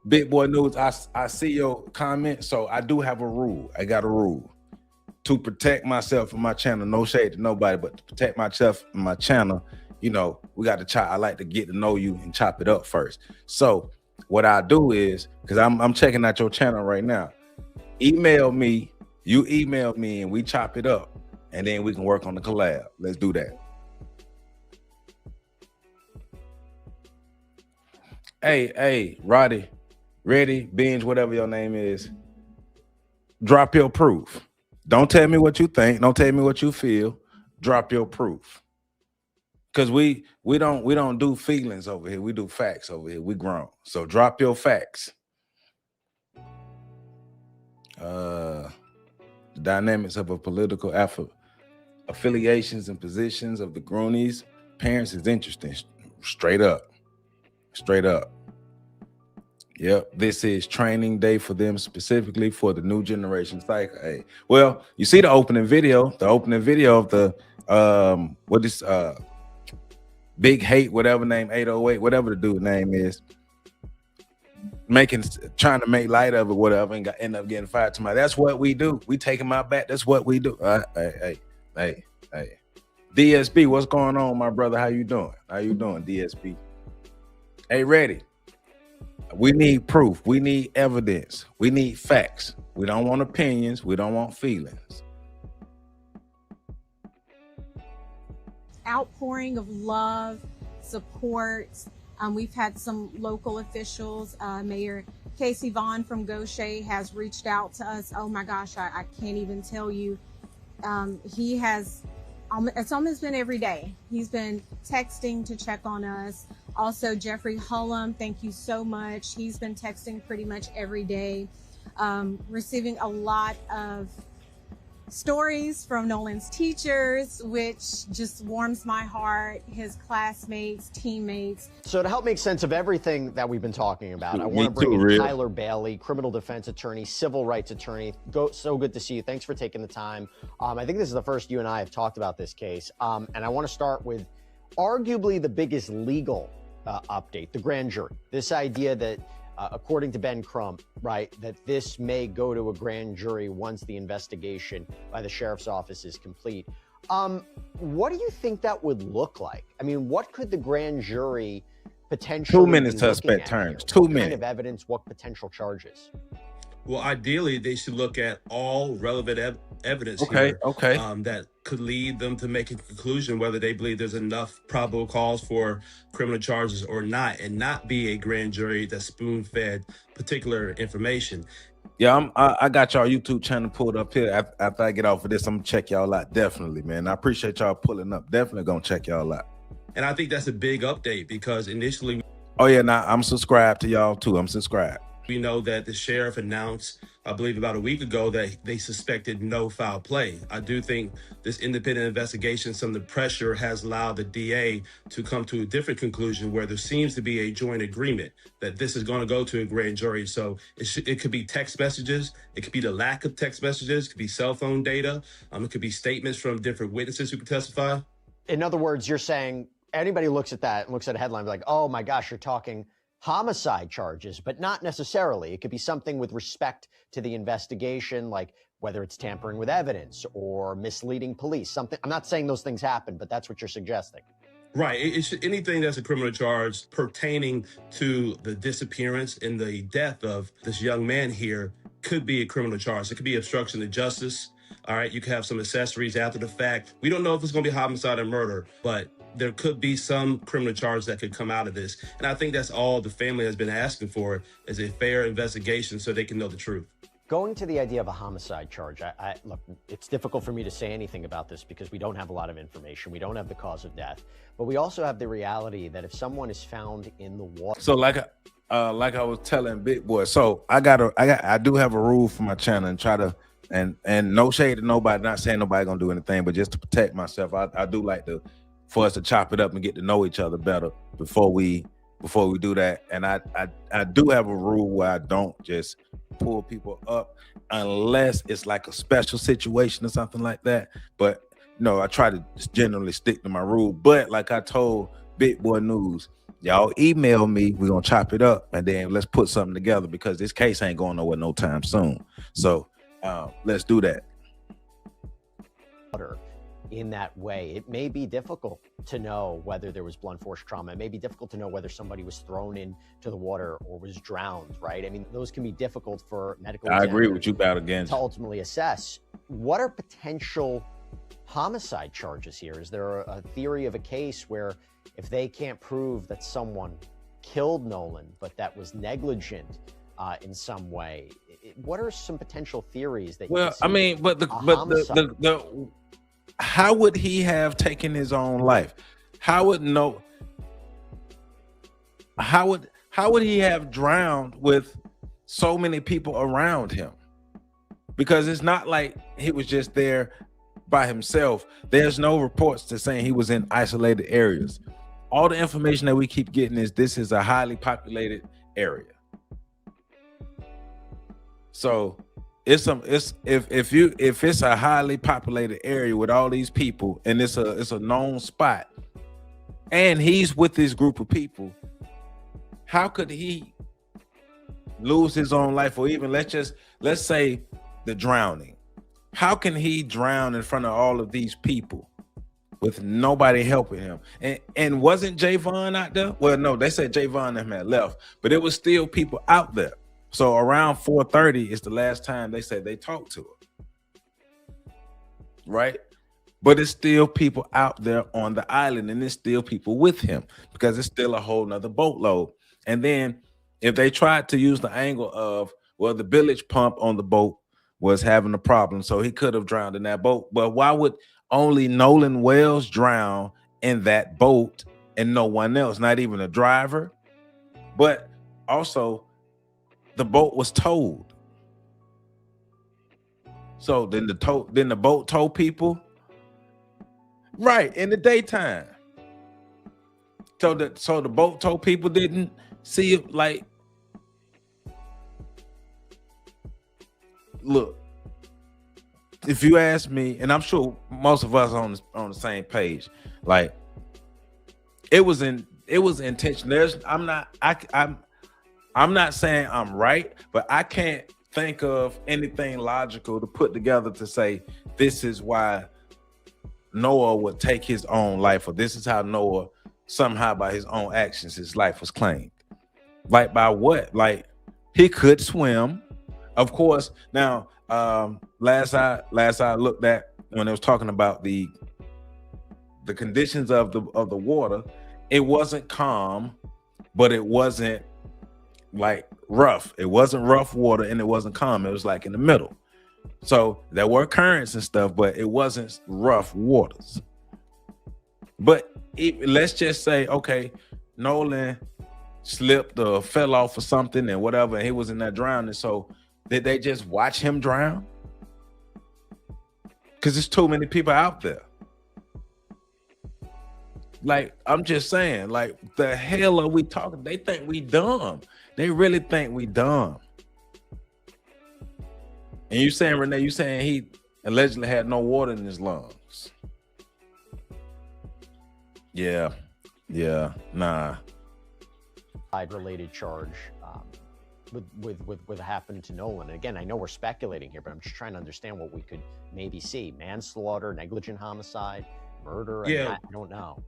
Big Boy News, I see your comment. So I do have a rule. I got a rule to protect myself and my channel. No shade to nobody, but to protect myself and my channel, you know, we got to chop. I like to get to know you and chop it up first. So what I do is, because I'm checking out your channel right now, email me, you email me, and we chop it up, and then we can work on the collab. Let's do that. Hey, Roddy, Ready, Binge, whatever your name is, drop your proof. Don't tell me what you think. Don't tell me what you feel. Drop your proof. Because we don't do feelings over here. We do facts over here. We grown. So drop your facts. The dynamics of a political affiliations and positions of the Groonies parents is interesting. Straight up. Yep, this is training day for them, specifically for the new generation cycle. Hey, well, you see the opening video of the Big Hate, whatever name, 808, whatever the dude name is, trying to make light of it, whatever, and end up getting fired tomorrow. That's what we do. We take him out back. That's what we do. Hey. DSB, what's going on, my brother? How you doing, DSB? Hey, Ready. We need proof. We need evidence. We need facts. We don't want opinions. We don't want feelings. outpouring of love, support. We've had some local officials. Mayor Casey Vaughn from Gaucher has reached out to us. Oh my gosh, I can't even tell you. He has, it's almost been every day. He's been texting to check on us. Also, Jeffrey Hullum, thank you so much. He's been texting pretty much every day. Receiving a lot of stories from Nolan's teachers, which just warms my heart, his classmates, teammates. So to help make sense of everything that we've been talking about, I want to bring in Tyler Bailey, criminal defense attorney, civil rights attorney. So good to see you. Thanks for taking the time. I think this is the first you and I have talked about this case. And I want to start with arguably the biggest legal update, the grand jury. This idea that according to Ben Crump, right, that this may go to a grand jury once the investigation by the sheriff's office is complete. What do you think that would look like? I mean, what could the grand jury potentially 2 minutes suspect terms. 2 minutes. What kind of evidence, what potential charges? Well, ideally, they should look at all relevant evidence here that could lead them to make a conclusion whether they believe there's enough probable cause for criminal charges or not, and not be a grand jury that's spoon-fed particular information. Yeah, I got y'all YouTube channel pulled up here. After I get off of this, I'm gonna check y'all out. Definitely, man. I appreciate y'all pulling up. Definitely gonna check y'all out. And I think that's a big update because initially... Oh, yeah, now I'm subscribed to y'all, too. I'm subscribed. We know that the sheriff announced, I believe about a week ago, that they suspected no foul play. I do think this independent investigation, some of the pressure has allowed the DA to come to a different conclusion where there seems to be a joint agreement that this is going to go to a grand jury. So it could be text messages. It could be the lack of text messages. It could be cell phone data. It could be statements from different witnesses who could testify. In other words, you're saying anybody looks at that and looks at a headline like, oh my gosh, you're talking homicide charges, but not necessarily. It could be something with respect to the investigation, like whether it's tampering with evidence or misleading police, something. I'm not saying those things happen, but that's what you're suggesting. Right. It's anything that's a criminal charge pertaining to the disappearance and the death of this young man here could be a criminal charge. It could be obstruction of justice. All right, you could have some accessories after the fact. We don't know if it's going to be homicide or murder, but there could be some criminal charge that could come out of this. And I think that's all the family has been asking for, is a fair investigation so they can know the truth. Going to the idea of a homicide charge, look, it's difficult for me to say anything about this because we don't have a lot of information. We don't have the cause of death, but we also have the reality that if someone is found in the water. So like I was telling Big Boy, so I do have a rule for my channel and try to, and no shade to nobody, not saying nobody gonna do anything, but just to protect myself, I do like for us to chop it up and get to know each other better before we do that. And I do have a rule where I don't just pull people up unless it's like a special situation or something like that. But no, I try to just generally stick to my rule. But like I told Big Boy News, y'all email me, we're gonna chop it up and then let's put something together because this case ain't going nowhere no time soon. So let's do that. In that way, it may be difficult to know whether there was blunt force trauma. It may be difficult to know whether somebody was thrown into the water or was drowned, right? I mean, those can be difficult for medical I agree with you, Battle Against, to ultimately assess. What are potential homicide charges here? Is there a theory of a case where if they can't prove that someone killed Nolan, but that was negligent in some way, what are some potential theories that? Well, I mean, but how would he have taken his own life? How would he have drowned with so many people around him? Because it's not like he was just there by himself. There's no reports to saying he was in isolated areas. All the information that we keep getting is this is a highly populated area. So if it's a highly populated area with all these people and it's a known spot and he's with this group of people, how could he lose his own life? Or even let's say the drowning. How can he drown in front of all of these people with nobody helping him? And wasn't Javon out there? Well, no, they said Javon had left, but it was still people out there. So around 4:30 is the last time they said they talked to her, right? But it's still people out there on the island, and it's still people with him because it's still a whole nother boatload. And then if they tried to use the angle of, well, the bilge pump on the boat was having a problem, so he could have drowned in that boat. But why would only Nolan Wells drown in that boat and no one else, not even a driver? But also, the boat was towed. So then the boat towed people, right, in the daytime. So the boat towed people didn't see it. Like, look, if you ask me, and I'm sure most of us on the same page, like it was intentional. I'm not saying I'm right, but I can't think of anything logical to put together to say this is why Noah would take his own life, or this is how Noah somehow by his own actions his life was claimed. Like by what? Like he could swim, of course. Now, last I looked at when it was talking about the conditions of the water, it wasn't calm, but it wasn't like rough. It wasn't rough water and it wasn't calm. It was like in the middle. So there were currents and stuff, but it wasn't rough waters. But let's just say, okay, Nolan slipped or fell off or something and whatever, and he was in that drowning. So did they just watch him drown? Because there's too many people out there. Like, I'm just saying, like, the hell are we talking? They think we dumb. They really think we dumb. And you saying, Renee, you saying he allegedly had no water in his lungs. Yeah, nah. Related charge with what happened to Nolan. And again, I know we're speculating here, but I'm just trying to understand what we could maybe see. Manslaughter, negligent homicide, murder. Yeah. I don't know.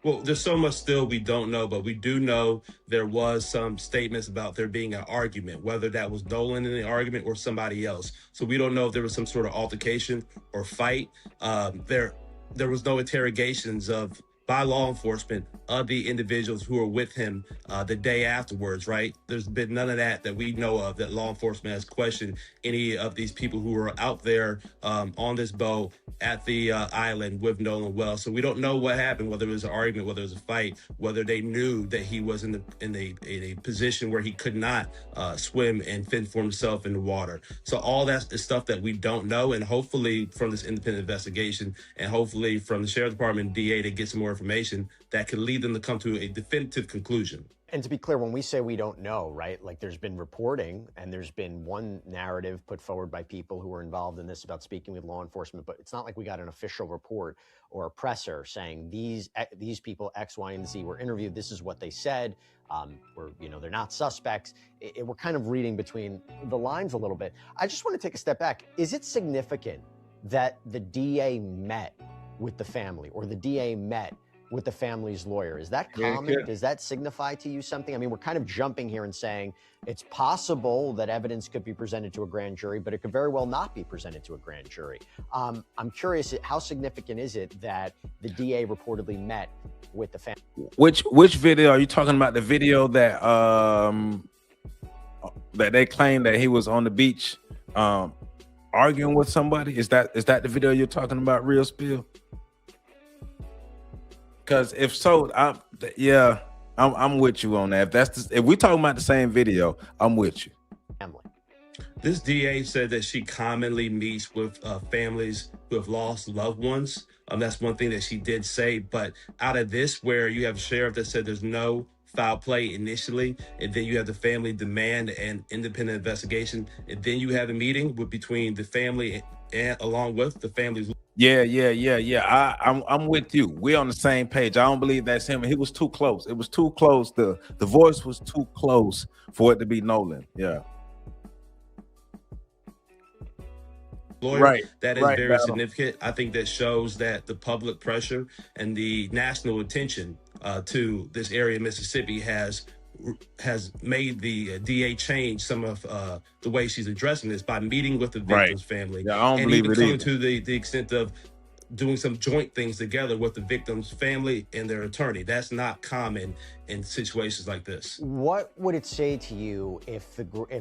Well, there's so much still we don't know, but we do know there was some statements about there being an argument, whether that was Nolan in the argument or somebody else. So we don't know if there was some sort of altercation or fight. There was no interrogations by law enforcement of the individuals who were with him the day afterwards, right? There's been none of that we know of, that law enforcement has questioned any of these people who were out there on this boat at the island with Nolan Wells. So we don't know what happened, whether it was an argument, whether it was a fight, whether they knew that he was in a position where he could not swim and fend for himself in the water. So all that is stuff that we don't know, and hopefully from this independent investigation and hopefully from the Sheriff's Department and DA to get some more information that could lead them to come to a definitive conclusion. And to be clear, when we say we don't know, right, like there's been reporting and there's been one narrative put forward by people who were involved in this about speaking with law enforcement, but it's not like we got an official report or a presser saying these people X, Y, and Z were interviewed. This is what they said. They're not suspects. We're kind of reading between the lines a little bit. I just want to take a step back. Is it significant that the DA met with the family, or the DA met with the family's lawyer? Is that common? Yeah. Does that signify to you something? I mean, we're kind of jumping here and saying it's possible that evidence could be presented to a grand jury, but it could very well not be presented to a grand jury. I'm curious, how significant is it that the DA reportedly met with the family? Which video are you talking about? The video that that they claim that he was on the beach arguing with somebody? Is that the video you're talking about, Real Spill? Because if so, I'm with you on that. If we talking about the same video, I'm with you. Family. This DA said that she commonly meets with families who have lost loved ones. That's one thing that she did say. But out of this, where you have a sheriff that said there's no foul play initially, and then you have the family demand an independent investigation, and then you have a meeting between the family and along with the family's. Yeah. I'm with you. We're on the same page. I don't believe that's him. He was too close. It was too close. The voice was too close for it to be Nolan. Yeah. Lawyer, right. That is very significant. I think that shows that the public pressure and the national attention to this area of Mississippi has made the DA change some of the way she's addressing this by meeting with the victim's family. Yeah, I don't and believe even it coming either. to the extent of doing some joint things together with the victim's family and their attorney. That's not common in situations like this. What would it say to you if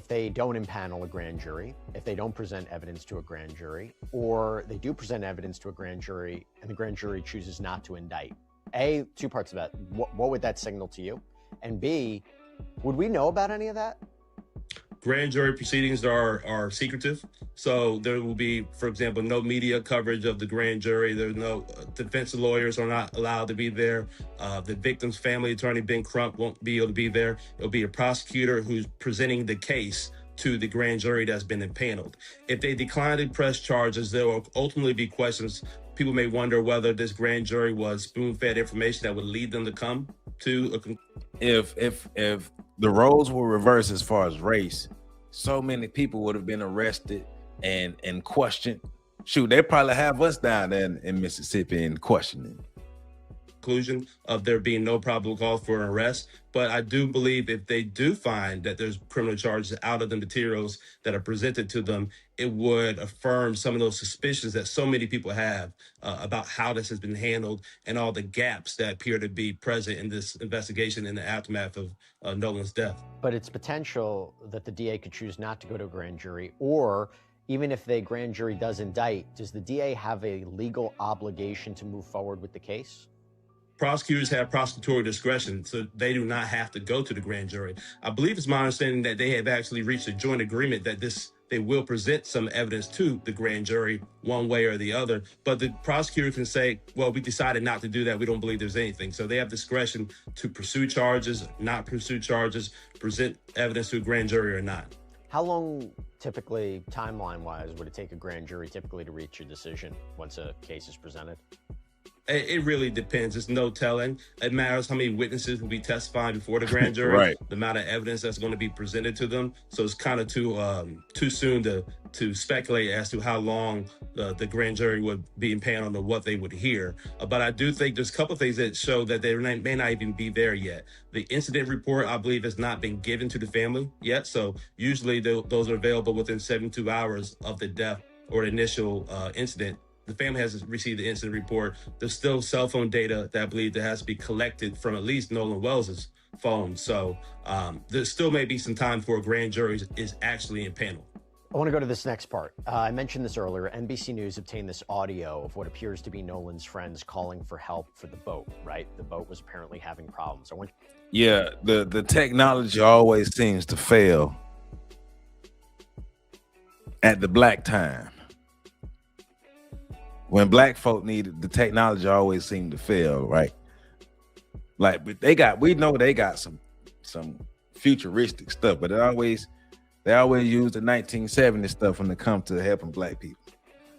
they don't impanel a grand jury, if they don't present evidence to a grand jury, or they do present evidence to a grand jury and the grand jury chooses not to indict? A, two parts of that. What would that signal to you? And B, would we know about any of that? Grand jury proceedings are secretive. So there will be, for example, no media coverage of the grand jury. There's no defense lawyers are not allowed to be there. The victim's family attorney, Ben Crump, won't be able to be there. It'll be a prosecutor who's presenting the case to the grand jury that's been impaneled. If they decline to press charges, there will ultimately be questions. People may wonder whether this grand jury was spoon-fed information that would lead them to come to a conclusion. If the roles were reversed as far as race, so many people would have been arrested and questioned. Shoot, they probably have us down there in Mississippi and questioning. Conclusion of there being no probable cause for an arrest. But I do believe if they do find that there's criminal charges out of the materials that are presented to them, it would affirm some of those suspicions that so many people have about how this has been handled and all the gaps that appear to be present in this investigation in the aftermath of Nolan's death. But it's potential that the DA could choose not to go to a grand jury, or even if the grand jury does indict, does the DA have a legal obligation to move forward with the case? Prosecutors have prosecutorial discretion, so they do not have to go to the grand jury. I believe it's my understanding that they have actually reached a joint agreement that they will present some evidence to the grand jury one way or the other. But the prosecutor can say, well, we decided not to do that. We don't believe there's anything. So they have discretion to pursue charges, not pursue charges, present evidence to a grand jury or not. How long, typically, timeline-wise, would it take a grand jury typically to reach a decision once a case is presented? It really depends. There's no telling. It matters how many witnesses will be testifying before the grand jury, Right. the amount of evidence that's going to be presented to them. So it's kind of too soon to speculate as to how long the grand jury would be impaneled on what they would hear. But I do think there's a couple of things that show that they may not even be there yet. The incident report, I believe, has not been given to the family yet. So usually those are available within 72 hours of the death or the initial incident. The family has received the incident report. There's still cell phone data that I believe that has to be collected from at least Nolan Wells's phone. So there still may be some time before a grand jury is actually impaneled. I want to go to this next part. I mentioned this earlier. NBC News obtained this audio of what appears to be Nolan's friends calling for help for the boat, right? The boat was apparently having problems. Yeah, the technology always seems to fail at the black time. When black folk needed the technology, always seemed to fail, right? Like, but we know they got some futuristic stuff, but they always use the 1970s stuff when it comes to helping black people.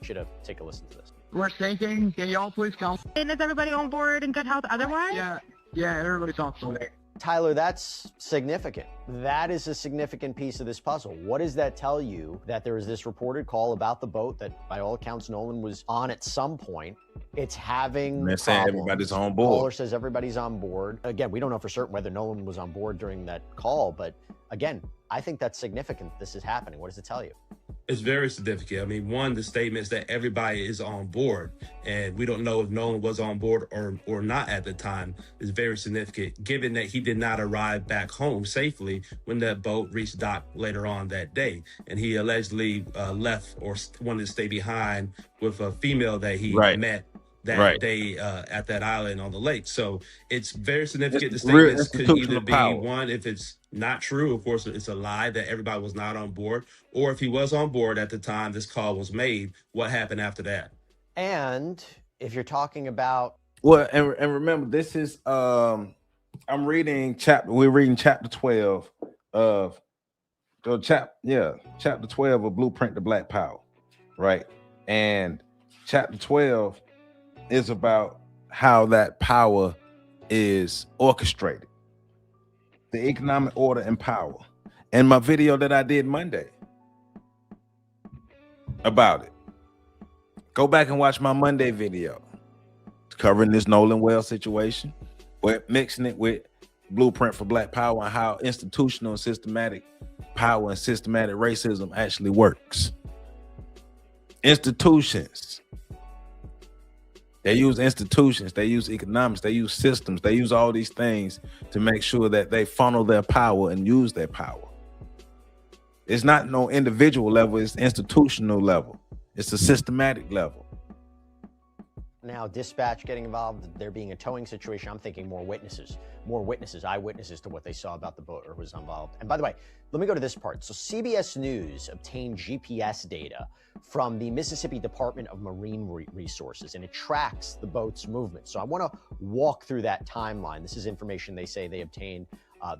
Should have take a listen to this. We're thinking, can y'all please come? And is everybody on board in good health otherwise? Yeah, everybody's on board. Tyler, that's significant. That is a significant piece of this puzzle. What does that tell you? That there was this reported call about the boat that, by all accounts, Nolan was on at some point. It's having They're saying everybody's on board. Caller says everybody's on board. Again, we don't know for certain whether Nolan was on board during that call, but again, I think that's significant. This is happening. What does it tell you? It's very significant. I mean, one, the statements that everybody is on board, and we don't know if Nolan was on board or not at the time, is very significant, given that he did not arrive back home safely when that boat reached dock later on that day. And he allegedly left or wanted to stay behind with a female that he met that day at that island on the lake. So it's very significant. The statements could either be one, if it's not true, of course, it's a lie that everybody was not on board, or if he was on board at the time this call was made, what happened after that? And if you're talking about and remember, this is we're reading chapter 12 of chapter 12 of Blueprint to Black Power, right? And chapter 12 is about how that power is orchestrated, the economic order and power. And my video that I did Monday about it, go back and watch my Monday video covering this Nolan Wells situation, but mixing it with Blueprint for Black Power and how institutional and systematic power and systematic racism actually works. Institutions. They use institutions, they use economics, they use systems, they use all these things to make sure that they funnel their power and use their power. It's not no individual level, it's institutional level. It's a systematic level. Now, dispatch getting involved, there being a towing situation, I'm thinking more witnesses, eyewitnesses to what they saw about the boat or was involved. And by the way, let me go to this part. So CBS News obtained GPS data from the Mississippi Department of Marine Resources, and it tracks the boat's movement. So I want to walk through that timeline. This is information they say they obtained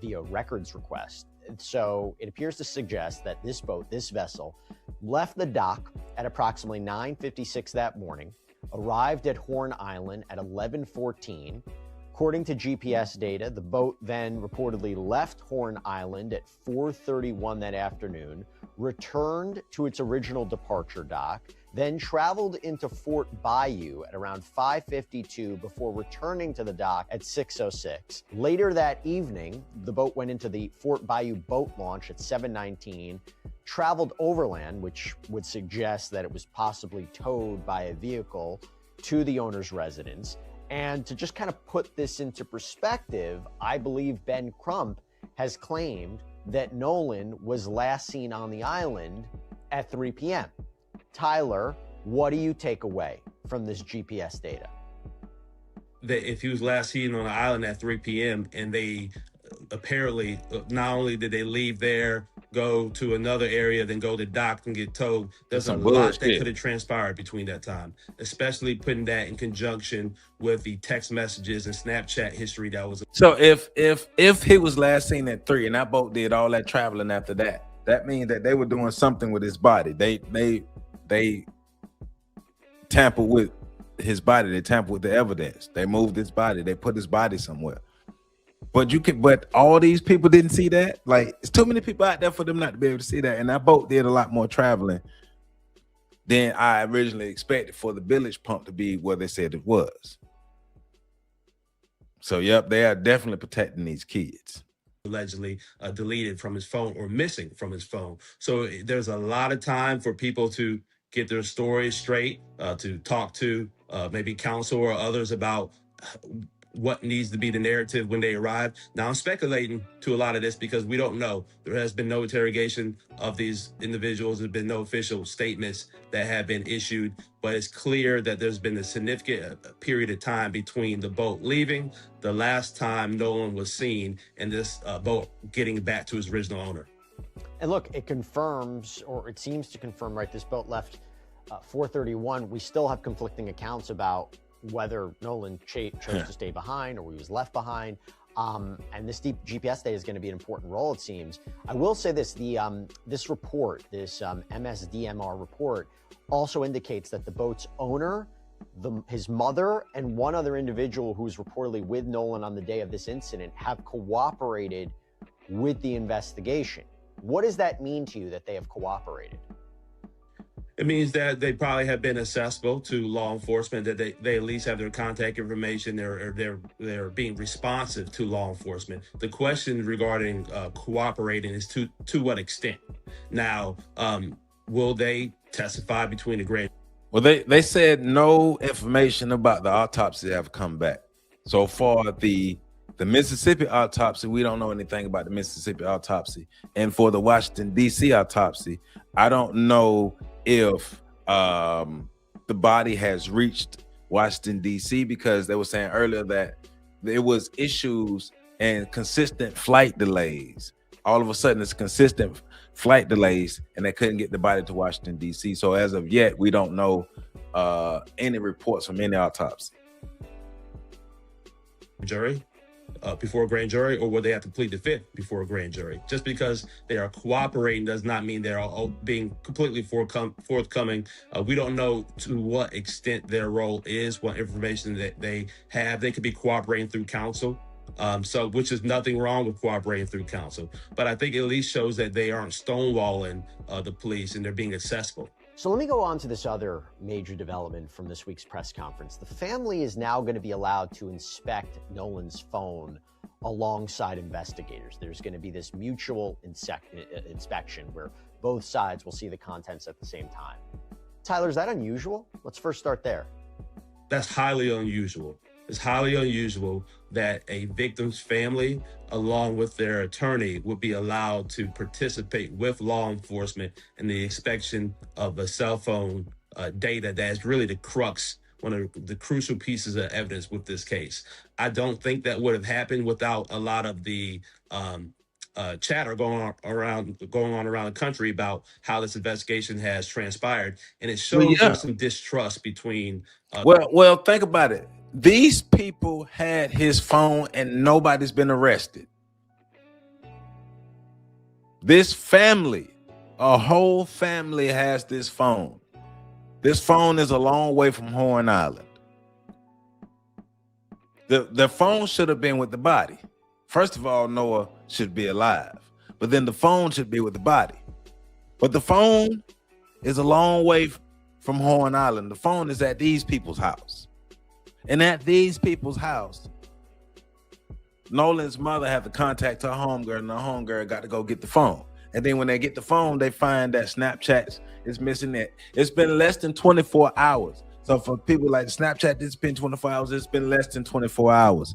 via records request. So it appears to suggest that this boat, this vessel, left the dock at approximately 9:56 that morning, arrived at Horn Island at 11:14. According to GPS data, the boat then reportedly left Horn Island at 4:31 that afternoon, returned to its original departure dock, then traveled into Fort Bayou at around 5:52 before returning to the dock at 6:06. Later that evening, the boat went into the Fort Bayou boat launch at 7:19, traveled overland, which would suggest that it was possibly towed by a vehicle to the owner's residence. And to just kind of put this into perspective, I believe Ben Crump has claimed that Nolan was last seen on the island at 3 p.m. Tyler, what do you take away from this GPS data? That if he was last seen on the island at 3 p.m. and they apparently, not only did they leave there, go to another area, then go to dock and get towed, there's a lot that could have transpired between that time, especially putting that in conjunction with the text messages and Snapchat history that was. So if he was last seen at 3 and that boat did all that traveling after that, that means that they were doing something with his body. They tampered with his body. They tampered with the evidence. They moved his body. They put his body somewhere. But all these people didn't see that. Like, it's too many people out there for them not to be able to see that. And that boat did a lot more traveling than I originally expected for the village pump to be where they said it was. So, yep, they are definitely protecting these kids. Allegedly deleted from his phone or missing from his phone. So there's a lot of time for people to get their stories straight, to talk to maybe counsel or others about what needs to be the narrative when they arrive. Now, I'm speculating to a lot of this because we don't know. There has been no interrogation of these individuals. There's been no official statements that have been issued, but it's clear that there's been a significant period of time between the boat leaving, the last time Nolan was seen, and this boat getting back to its original owner. And look, it confirms, or it seems to confirm, right, this boat left 4:31. We still have conflicting accounts about whether Nolan chose to stay behind or he was left behind. And this deep GPS data is going to be an important role, it seems. I will say this, this report, this MSDMR report, also indicates that the boat's owner, his mother, and one other individual who was reportedly with Nolan on the day of this incident have cooperated with the investigation. What does that mean to you that they have cooperated? It means that they probably have been accessible to law enforcement, that they at least have their contact information, they're being responsive to law enforcement. The question regarding cooperating is to what extent. Now, will they testify between the grand? Well, they said no information about the autopsy have come back. So far, the Mississippi autopsy, we don't know anything about the Mississippi autopsy. And for the Washington, D.C. autopsy, I don't know if the body has reached Washington, D.C., because they were saying earlier that there was issues and consistent flight delays. All of a sudden, it's consistent flight delays, and they couldn't get the body to Washington, D.C. So as of yet, we don't know any reports from any autopsy. Jury? Before a grand jury, or will they have to plead the fifth before a grand jury? Just because they are cooperating does not mean they're all being completely forthcoming. We don't know to what extent their role is, what information that they have. They could be cooperating through counsel, which is nothing wrong with cooperating through counsel. But I think it at least shows that they aren't stonewalling the police and they're being accessible. So let me go on to this other major development from this week's press conference. The family is now going to be allowed to inspect Nolan's phone alongside investigators. There's going to be this mutual inspection where both sides will see the contents at the same time. Tyler, is that unusual? Let's first start there. That's highly unusual. It's highly unusual that a victim's family, along with their attorney, would be allowed to participate with law enforcement in the inspection of a cell phone data that's really the crux, one of the crucial pieces of evidence with this case. I don't think that would have happened without a lot of the chatter going on around the country about how this investigation has transpired, and it shows there's some distrust between. Well, think about it. These people had his phone and nobody's been arrested. This family, a whole family has this phone. This phone is a long way from Horn Island. The phone should have been with the body. First of all, Noah should be alive, but then the phone should be with the body. But the phone is a long way from Horn Island. The phone is at these people's house. And at these people's house, Nolan's mother had to contact her homegirl, and the homegirl got to go get the phone. And then when they get the phone, they find that Snapchat is missing it. It's been less than 24 hours. So for people like Snapchat, it's been 24 hours. It's been less than 24 hours.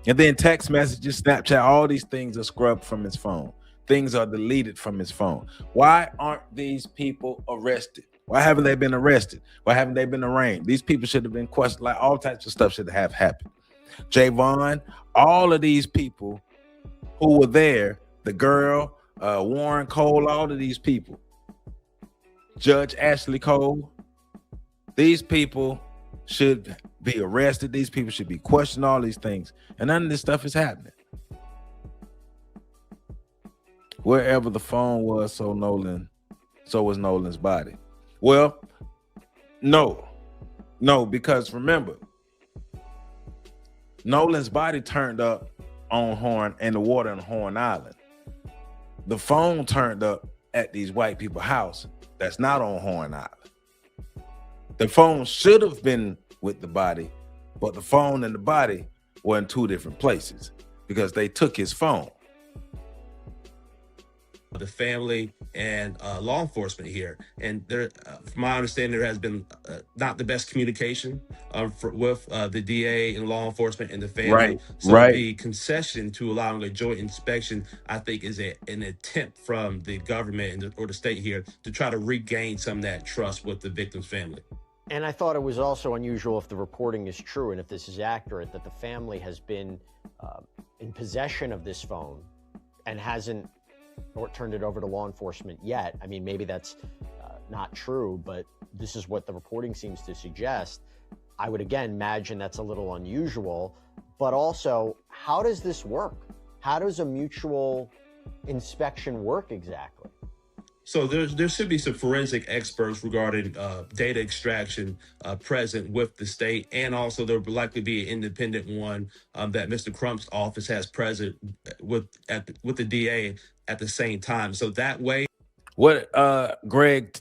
And then text messages, Snapchat, all these things are scrubbed from his phone. Things are deleted from his phone. Why aren't these people arrested? Why haven't they been arrested? Why haven't they been arraigned? These people should have been questioned. Like, all types of stuff should have happened. Javon, all of these people who were there, the girl, Warren Cole, all of these people, Judge Ashley Cole, these people should be arrested. These people should be questioned, all these things. And none of this stuff is happening. Wherever the phone was, so was Nolan's body. Well, no. No, because remember, Nolan's body turned up on Horn and the water on Horn Island. The phone turned up at these white people's house that's not on Horn Island. The phone should have been with the body, but the phone and the body were in two different places because they took his phone. The family and law enforcement here, and there, from my understanding, there has been not the best communication with the DA and law enforcement and the family. Right, so right. The concession to allowing a joint inspection, I think, is an attempt from the government or the state here to try to regain some of that trust with the victim's family. And I thought it was also unusual, if the reporting is true and if this is accurate, that the family has been in possession of this phone and hasn't or turned it over to law enforcement yet. I mean, maybe that's not true, but this is what the reporting seems to suggest. I would again imagine that's a little unusual, but also, how does this work? How does a mutual inspection work exactly? So there should be some forensic experts regarding data extraction present with the state, and also there will likely be an independent one that Mr. Crump's office has present with the DA at the same time. So that way, what Greg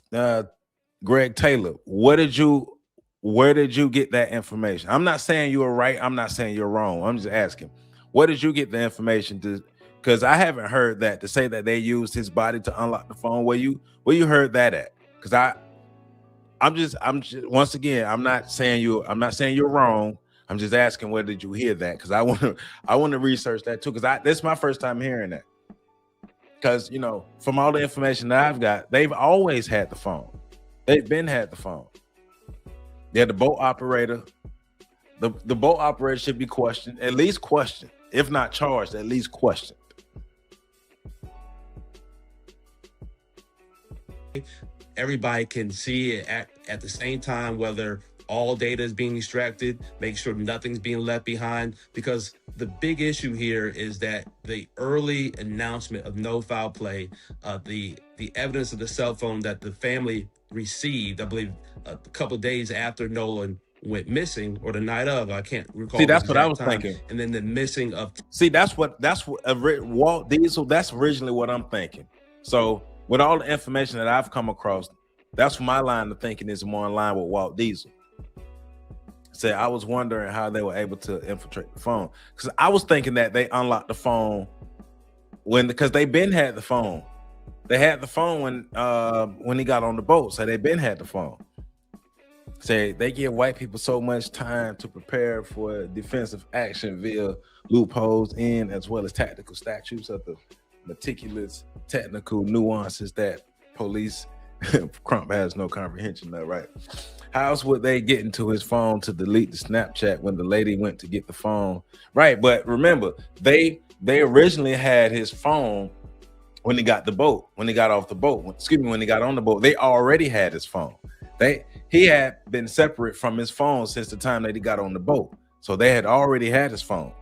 Taylor, where did you get that information? I'm not saying you were right. I'm not saying you're wrong. I'm just asking, where did you get the information to? Because I haven't heard that, to say that they used his body to unlock the phone. Where you heard that at? Because I'm just once again, I'm not saying you're wrong. I'm just asking, where did you hear that? Because I want to research that too. Because this is my first time hearing that. Because from all the information that I've got, they've always had the phone. They've been had the phone. Yeah, the boat operator. The boat operator should be questioned, at least questioned, if not charged, at least questioned. Everybody can see it at the same time, whether all data is being extracted, make sure nothing's being left behind, because the big issue here is that the early announcement of no foul play, the evidence of the cell phone that the family received, I believe a couple of days after Nolan went missing, or the night of, I can't recall. See, that's what I was thinking. And then the missing of. See, that's what Walt Diesel. That's originally what I'm thinking. So with all the information that I've come across, that's my line of thinking is more in line with Walt Diesel. Say, I was wondering how they were able to infiltrate the phone, because I was thinking that they unlocked the phone because they been had the phone. They had the phone when he got on the boat, so they been had the phone. Say they give white people so much time to prepare for defensive action via loopholes in as well as tactical statutes of the meticulous technical nuances that police Crump has no comprehension of, right? How else would they get into his phone to delete the Snapchat when the lady went to get the phone? Right, but remember, they originally had his phone when he got the boat, when he got off the boat. When he got on the boat, they already had his phone. He had been separate from his phone since the time that he got on the boat. So they had already had his phone.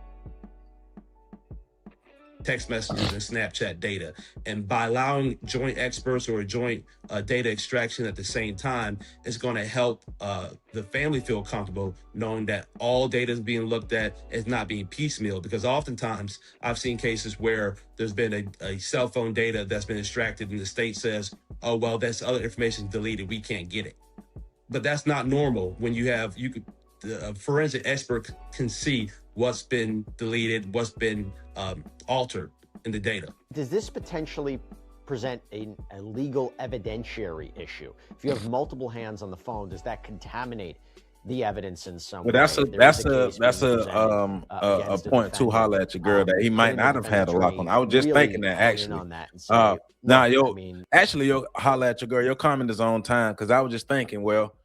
Text messages and Snapchat data, and by allowing joint experts or joint data extraction at the same time, it's going to help the family feel comfortable knowing that all data is being looked at, is not being piecemeal. Because oftentimes I've seen cases where there's been a cell phone data that's been extracted and the state says, oh well, that's other information deleted, we can't get it. But that's not normal. When a forensic expert can see what's been deleted, what's been altered in the data. Does this potentially present a legal evidentiary issue? If you have multiple hands on the phone, does that contaminate the evidence in some way? That's a point to holler at your girl that he might not have had a lock on. I was just thinking that actually. Your holler at your girl. Your comment is on time, because I was just thinking, well,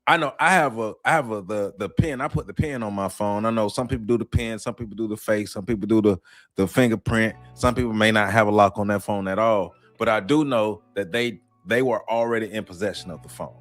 I know I have the pen. I put the pen on my phone. I know some people do the pen, some people do the face, some people do the fingerprint. Some people may not have a lock on their phone at all. But I do know that they were already in possession of the phone.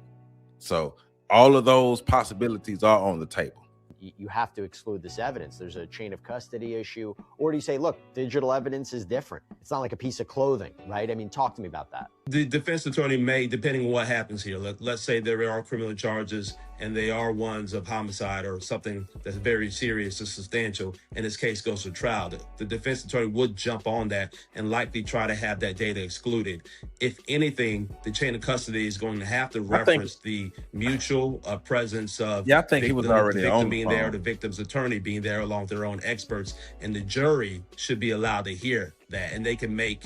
So all of those possibilities are on the table. You have to exclude this evidence. There's a chain of custody issue. Or do you say, look, digital evidence is different? It's not like a piece of clothing, right? I mean, talk to me about that. The defense attorney may, depending on what happens here, let's say there are criminal charges and they are ones of homicide or something that's very serious or substantial, and this case goes to trial. The defense attorney would jump on that and likely try to have that data excluded. If anything, the chain of custody is going to have to reference the mutual presence of I think he was already the on victim the being there, phone. the victim's attorney being there along with their own experts, and the jury should be allowed to hear that, and they can weigh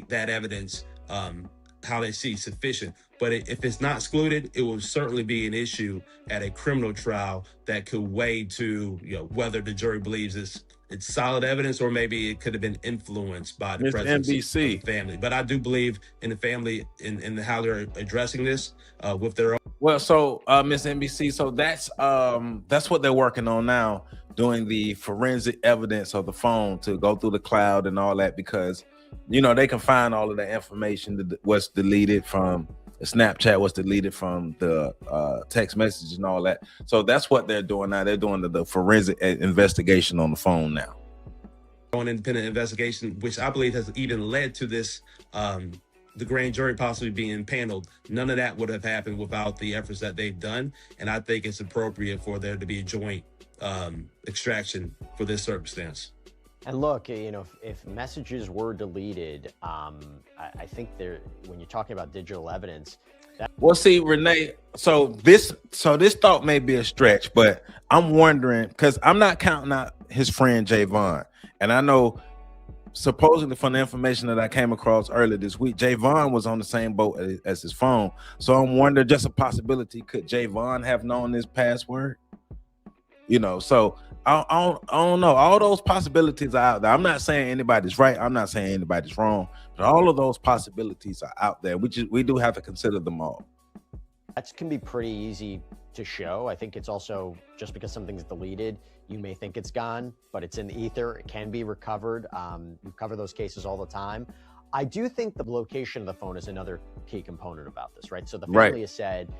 that evidence how they see sufficient. But if it's not excluded, it will certainly be an issue at a criminal trial that could weigh to whether the jury believes it's solid evidence, or maybe it could have been influenced by the presence of the family. But I do believe in the family in how they're addressing this with their own. Well, so Miss NBC, so that's what they're working on now, doing the forensic evidence of the phone to go through the cloud and all that, because they can find all of the information, what's deleted from the Snapchat, what's deleted from the text messages and all that. So that's what they're doing now. They're doing the forensic investigation on the phone now. An independent investigation, which I believe has even led to this, the grand jury possibly being impaneled. None of that would have happened without the efforts that they've done. And I think it's appropriate for there to be a joint extraction for this circumstance. And look, if messages were deleted, I think when you're talking about digital evidence. Well, see, Renee, so this thought may be a stretch, but I'm wondering, because I'm not counting out his friend Javon, and I know supposedly from the information that I came across earlier this week, Javon was on the same boat as his phone. So I'm wondering, just a possibility, could Javon have known this password? So I don't know. All those possibilities are out there. I'm not saying anybody's right. I'm not saying anybody's wrong. But all of those possibilities are out there. We do have to consider them all. That can be pretty easy to show. I think it's also, just because something's deleted, you may think it's gone, but it's in the ether. It can be recovered. We cover those cases all the time. I do think the location of the phone is another key component about this, right? So the family has said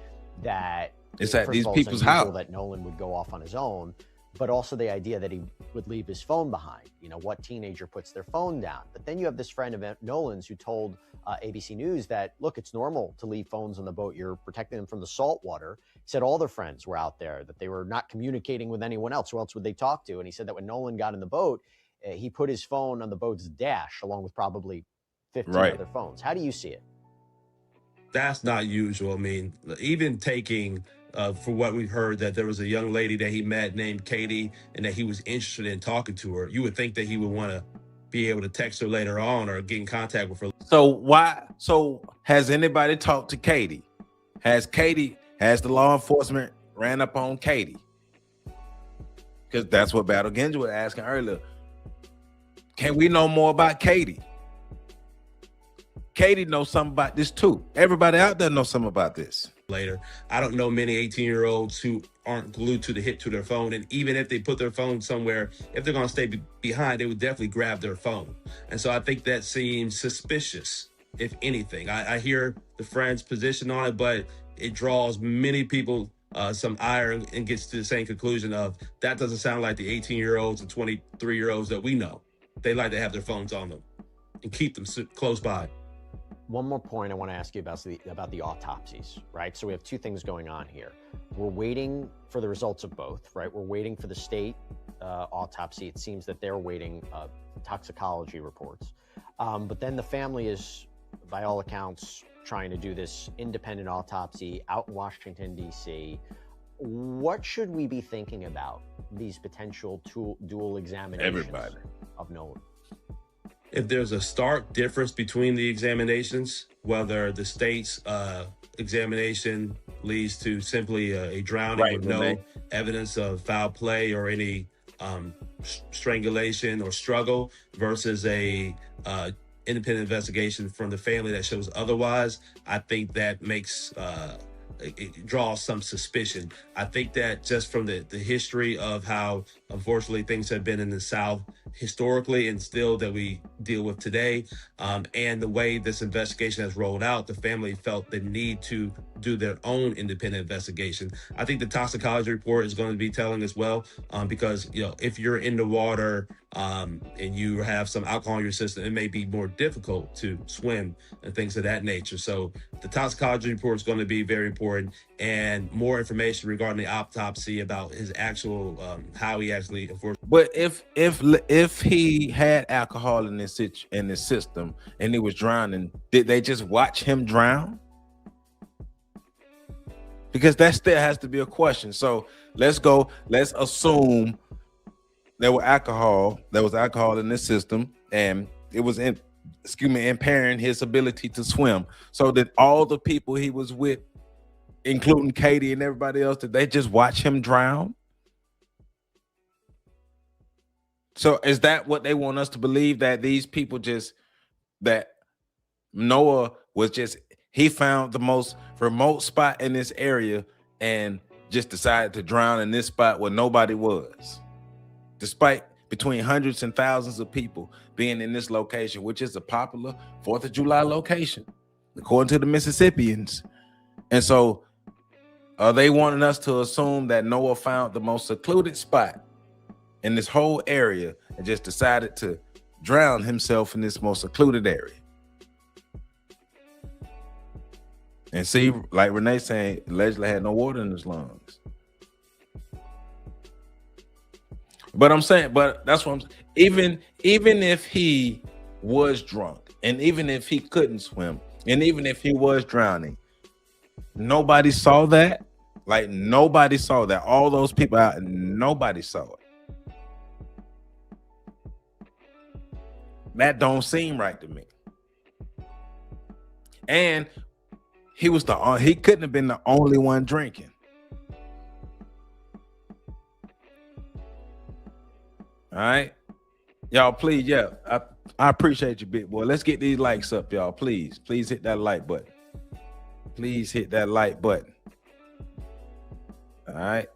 that it's at these people's house that Nolan would go off on his own, but also the idea that he would leave his phone behind. What teenager puts their phone down? But then you have this friend of Nolan's who told ABC News that, look, it's normal to leave phones on the boat. You're protecting them from the salt water. He said all their friends were out there, that they were not communicating with anyone else. Who else would they talk to? And he said that when Nolan got in the boat, he put his phone on the boat's dash along with probably 15 other phones. How do you see it? That's not usual. I mean, even taking for what we've heard, that there was a young lady that he met named Katie and that he was interested in talking to her, you would think that he would want to be able to text her later on or get in contact with her. So has anybody talked to Katie? Has the law enforcement ran up on Katie? Because that's what Battle Genja was asking earlier. Can we know more about Katie? Katie knows something about this too. Everybody out there knows something about this. Later, I don't know many 18-year-olds who aren't glued to the hip to their phone, and even if they put their phone somewhere, if they're going to stay behind, they would definitely grab their phone. And so I think that seems suspicious, if anything. I hear the friend's position on it, but it draws many people some ire and gets to the same conclusion of that doesn't sound like the 18-year-olds and 23-year-olds that we know. They like to have their phones on them and keep them close by. One more point I want to ask you about the autopsies, right? So we have two things going on here. We're waiting for the results of both, right? We're waiting for the state autopsy. It seems that they're waiting toxicology reports. But then the family is, by all accounts, trying to do this independent autopsy out in Washington, D.C. What should we be thinking about these potential dual examinations of Nolan? If there's a stark difference between the examinations, whether the state's examination leads to simply a drowning with no evidence of foul play or any strangulation or struggle, versus a independent investigation from the family that shows otherwise, I think that makes it draws some suspicion. I think that just from the history of how Unfortunately, things have been in the South historically and still that we deal with today. And the way this investigation has rolled out, the family felt the need to do their own independent investigation. I think the toxicology report is going to be telling as well, because, you know, if you're in the water and you have some alcohol in your system, it may be more difficult to swim and things of that nature. So the toxicology report is going to be very important, and more information regarding the autopsy about his actual how he actually. But if he had alcohol in his system and he was drowning, did they just watch him drown? Because that still has to be a question. So let's assume there was alcohol in this system, and it was impairing his ability to swim. So did all the people he was with, including Katie and everybody else, did they just watch him drown? So is that what they want us to believe, that these people that Noah he found the most remote spot in this area and just decided to drown in this spot where nobody was, despite between hundreds and thousands of people being in this location, which is a popular 4th of July location, according to the Mississippians. And so are they wanting us to assume that Noah found the most secluded spot in this whole area and just decided to drown himself in this most secluded area? And see, like Renee saying, allegedly had no water in his lungs. But I'm saying, but that's what I'm saying. Even if he was drunk, and even if he couldn't swim, and even if he was drowning, nobody saw that. Like, nobody saw that. All those people out, nobody saw it. That don't seem right to me. And he couldn't have been the only one drinking. All right, y'all, please, yeah, I appreciate you, big boy. Let's get these likes up, y'all. Please hit that like button. Please hit that like button. All right.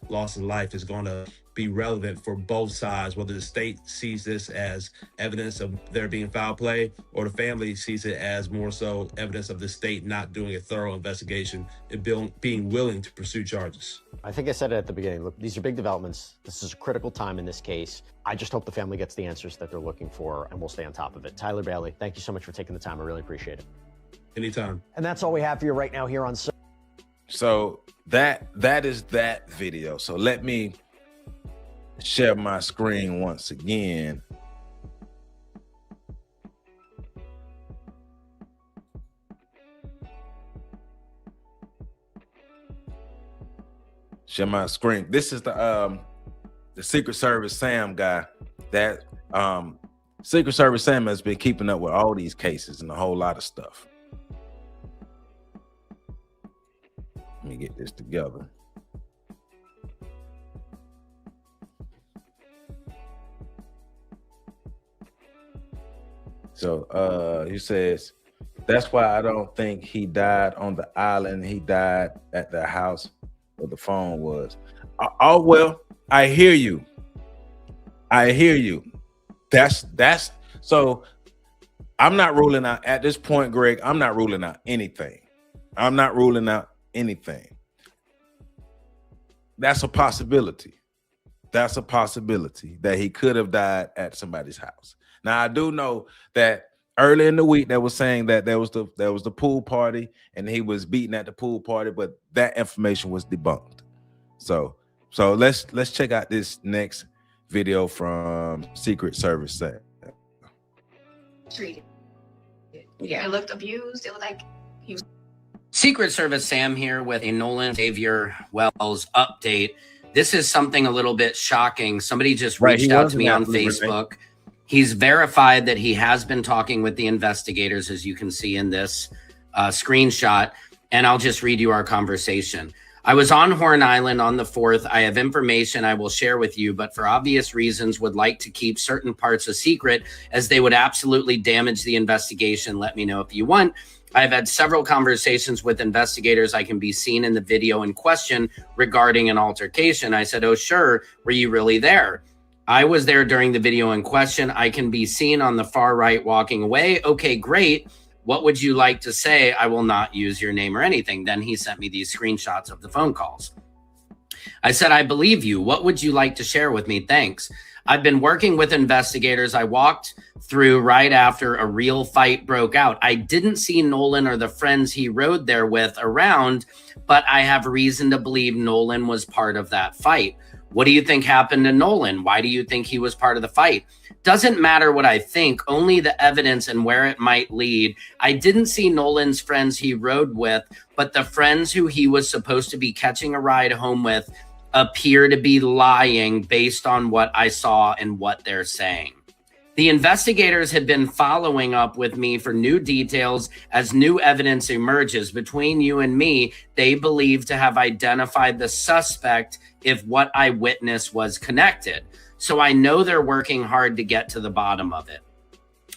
Loss of life is going to be relevant for both sides, whether the state sees this as evidence of there being foul play, or the family sees it as more so evidence of the state not doing a thorough investigation and being willing to pursue charges. I think I said it at the beginning. Look, these are big developments. This is a critical time in this case. I just hope the family gets the answers that they're looking for, and we'll stay on top of it. Tyler Bailey, thank you so much for taking the time. I really appreciate it. Anytime. And that's all we have for you right now here on. So that is that video. So let me share my screen once again. Share my screen. This is the Secret Service Sam guy. That Secret Service Sam has been keeping up with all these cases and a whole lot of stuff. Let me get this together. So he says, that's why I don't think he died on the island. He died at the house where the phone was. Oh, well, I hear you. That's so I'm not ruling out at this point, Greg. I'm not ruling out anything. That's a possibility. That he could have died at somebody's house. Now, I do know that early in the week they were saying that there was the pool party and he was beaten at the pool party, but that information was debunked. So let's check out this next video from Secret Service Sam. Treated. Yeah, it looked abused. It was like he was. Secret Service Sam here with a Nolan Xavier Wells update. This is something a little bit shocking. Somebody just reached out to me on Facebook. He's verified that he has been talking with the investigators, as you can see in this screenshot. And I'll just read you our conversation. I was on Horn Island on the 4th. I have information I will share with you, but for obvious reasons would like to keep certain parts a secret as they would absolutely damage the investigation. Let me know if you want. I've had several conversations with investigators. I can be seen in the video in question regarding an altercation. I said, oh, sure. Were you really there? I was there during the video in question. I can be seen on the far right walking away. Okay, great. What would you like to say? I will not use your name or anything. Then he sent me these screenshots of the phone calls. I said, I believe you. What would you like to share with me? Thanks. I've been working with investigators. I walked through right after a real fight broke out. I didn't see Nolan or the friends he rode there with around, but I have reason to believe Nolan was part of that fight. What do you think happened to Nolan? Why do you think he was part of the fight? Doesn't matter what I think, only the evidence and where it might lead. I didn't see Nolan's friends he rode with, but the friends who he was supposed to be catching a ride home with appear to be lying based on what I saw and what they're saying. The investigators have been following up with me for new details as new evidence emerges. Between you and me, they believe to have identified the suspect if what I witnessed was connected. So I know they're working hard to get to the bottom of it.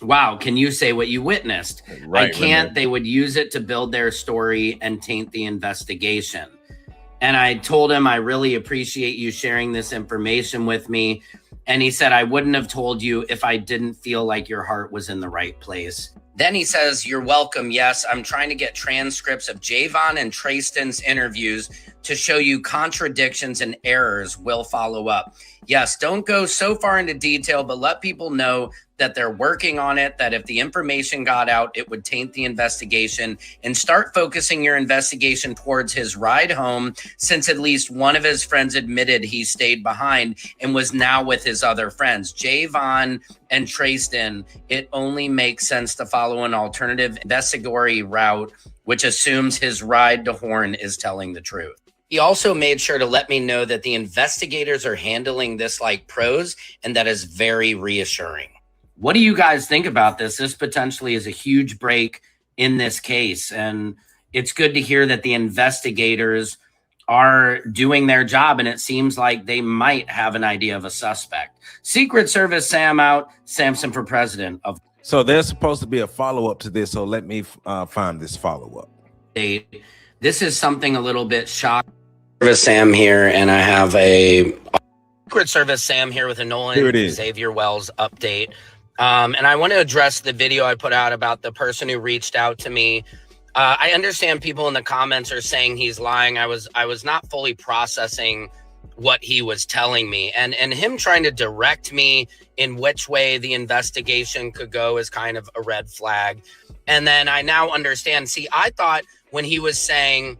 Wow, can you say what you witnessed? Right, I can't. Right. They would use it to build their story and taint the investigation. And I told him, I really appreciate you sharing this information with me. And he said, I wouldn't have told you if I didn't feel like your heart was in the right place. Then he says, you're welcome. Yes, I'm trying to get transcripts of Javon and Trayston's interviews to show you contradictions and errors. Will follow up. Yes, don't go so far into detail, but let people know that they're working on it, that if the information got out, it would taint the investigation, and start focusing your investigation towards his ride home, since at least one of his friends admitted he stayed behind and was now with his other friends. Javon and Trayston, it only makes sense to follow an alternative investigatory route, which assumes his ride to Horn is telling the truth. He also made sure to let me know that the investigators are handling this like pros, and that is very reassuring. What do you guys think about this? This potentially is a huge break in this case, and it's good to hear that the investigators are doing their job, and it seems like they might have an idea of a suspect. Secret Service Sam out. Samson for president of. So there's supposed to be a follow-up to this, so let me find this follow-up. This is something a little bit shocking. Service Sam here, and I have a Secret Service Sam here with a Nolan Xavier Wells update. And I want to address the video I put out about the person who reached out to me. I understand people in the comments are saying he's lying. I was not fully processing what he was telling me, and him trying to direct me in which way the investigation could go is kind of a red flag. And then I now understand. See, I thought when he was saying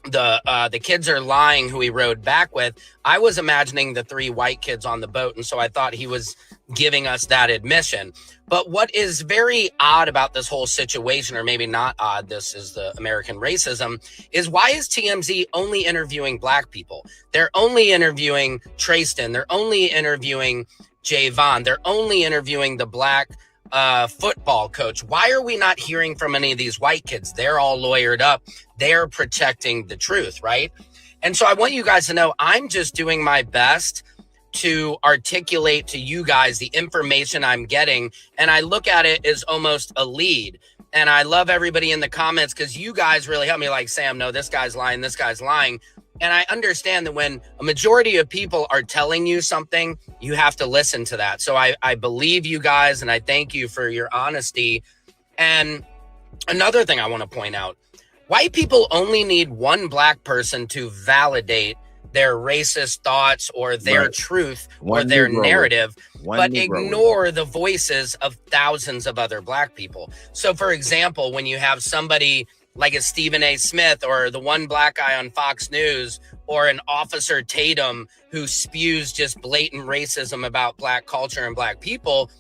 the kids are lying who he rode back with, I was imagining the 3 white kids on the boat, and so I thought he was giving us that admission. But what is very odd about this whole situation, or maybe not odd, this is the American racism, is why is TMZ only interviewing black people? They're only interviewing Trayston. They're only interviewing Javon. They're only interviewing the black football coach. Why are we not hearing from any of these white kids? They're all lawyered up. They're protecting the truth, right? And so I want you guys to know I'm just doing my best to articulate to you guys the information I'm getting. And I look at it as almost a lead. And I love everybody in the comments because you guys really help me, like, Sam, no, this guy's lying, this guy's lying. And I understand that when a majority of people are telling you something, you have to listen to that. So I believe you guys, and I thank you for your honesty. And another thing I want to point out, white people only need one black person to validate their racist thoughts or their truth or their narrative, but ignore the voices of thousands of other black people. So, for example, when you have somebody like a Stephen A. Smith or the one black guy on Fox News or an Officer Tatum who spews just blatant racism about black culture and black people,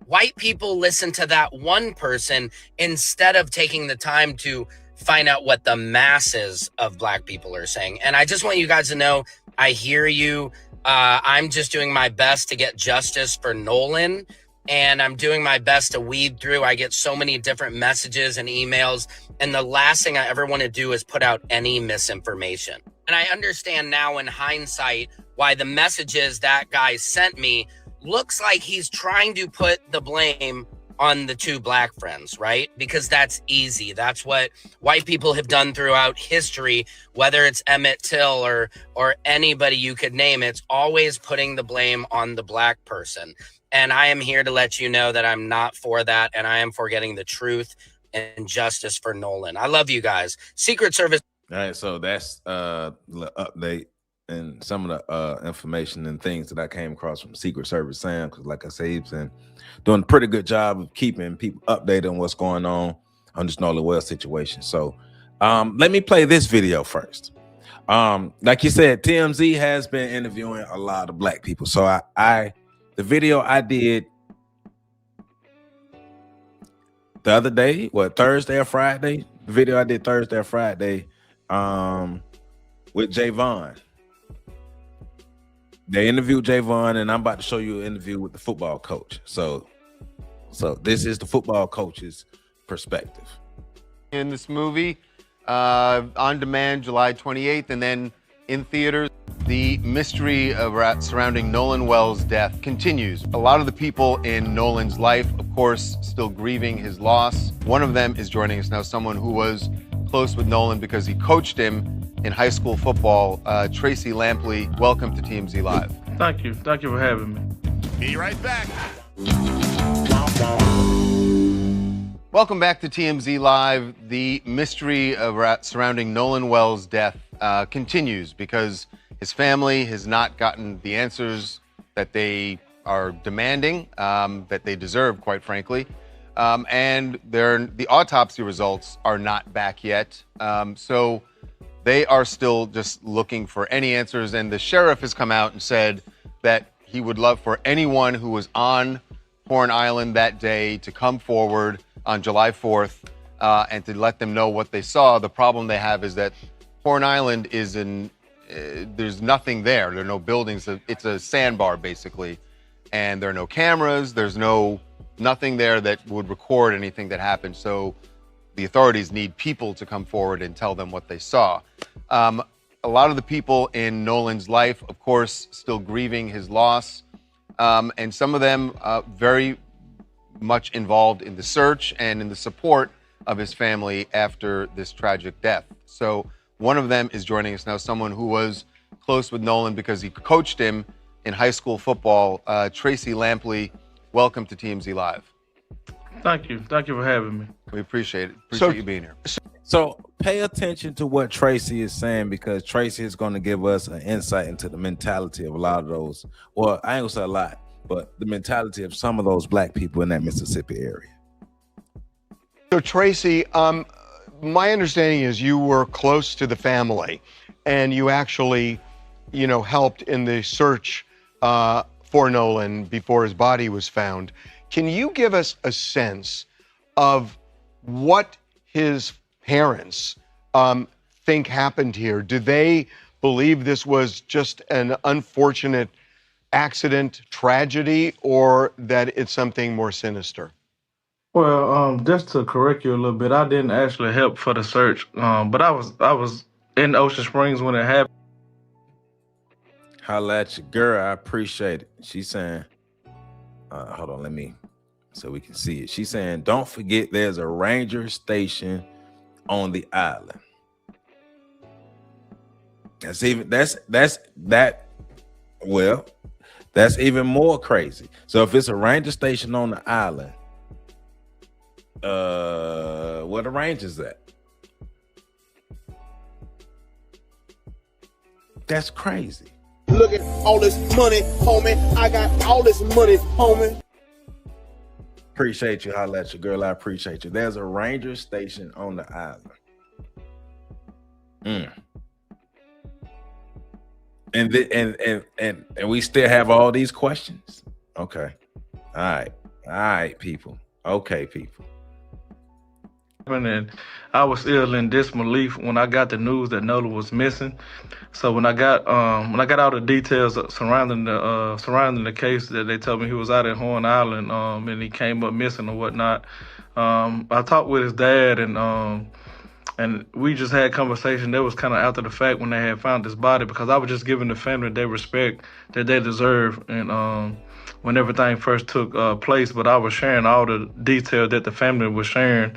white people listen to that one person instead of taking the time to find out what the masses of black people are saying. And I just want you guys to know, I hear you. I'm just doing my best to get justice for Nolan, and I'm doing my best to weed through. I get so many different messages and emails, and the last thing I ever want to do is put out any misinformation. And I understand now in hindsight why the messages that guy sent me looks like he's trying to put the blame on the two black friends, right? Because that's easy. That's what white people have done throughout history, whether it's Emmett Till or anybody you could name. It's always putting the blame on the black person. And I am here to let you know that I'm not for that, and I am for getting the truth and justice for Nolan. I love you guys. Secret Service. All right, so that's the update and some of the information and things that I came across from Secret Service Sam, because like I say, he's been doing a pretty good job of keeping people updated on what's going on this Nolan Wells situation. So let me play this video first. Like you said, TMZ has been interviewing a lot of black people. So the video I did the other day, Thursday or Friday? The video I did Thursday or Friday with Javon. They interviewed Javon, and I'm about to show you an interview with the football coach. So this is the football coach's perspective. In this movie, on demand July 28th, and then in theaters. The mystery surrounding Nolan Wells' death continues. A lot of the people in Nolan's life, of course, still grieving his loss. One of them is joining us now, someone who was close with Nolan because he coached him in high school football. Tracy Lampley, welcome to TMZ Live. Thank you. Thank you for having me. Be right back. Welcome back to TMZ Live. The mystery surrounding Nolan Wells' death continues because his family has not gotten the answers that they are demanding, that they deserve, quite frankly. And the autopsy results are not back yet. So they are still just looking for any answers. And the sheriff has come out and said that he would love for anyone who was on Horn Island that day to come forward on July 4th and to let them know what they saw. The problem they have is that Horn Island is there's nothing there. There are no buildings. It's a sandbar, basically. And there are no cameras. There's nothing there that would record anything that happened. So the authorities need people to come forward and tell them what they saw. A lot of the people in Nolan's life, of course, still grieving his loss. And some of them very much involved in the search and in the support of his family after this tragic death. So one of them is joining us now, someone who was close with Nolan because he coached him in high school football. Tracy Lampley, welcome to TMZ Live. Thank you. Thank you for having me. We appreciate it. Appreciate you being here. So pay attention to what Tracy is saying, because Tracy is going to give us an insight into the mentality of a lot of those, well, I ain't gonna say a lot, but the mentality of some of those black people in that Mississippi area. So Tracy, my understanding is you were close to the family and you actually, helped in the search for Nolan before his body was found. Can you give us a sense of what his parents think happened here? Do they believe this was just an unfortunate accident, tragedy, or that it's something more sinister? Well, just to correct you a little bit, I didn't actually help for the search, but I was in Ocean Springs when it happened. Holla at your girl, I appreciate it. She's saying, hold on, so we can see it. She's saying, don't forget there's a ranger station on the island. That's even more crazy. So if it's a ranger station on the island, where the Rangers at? That's crazy. Look at all this money, homie. I got all this money, homie. Appreciate you, holla at your girl. I appreciate you. There's a ranger station on the island. And we still have all these questions. Okay. All right, people. Okay, people. And I was ill in disbelief when I got the news that Nolan was missing. So when I got all the details surrounding the case, that they told me he was out at Horn Island, and he came up missing or whatnot. I talked with his dad, and we just had conversation. That was kind of after the fact when they had found his body, because I was just giving the family their respect that they deserve. And when everything first took place, but I was sharing all the detail that the family was sharing,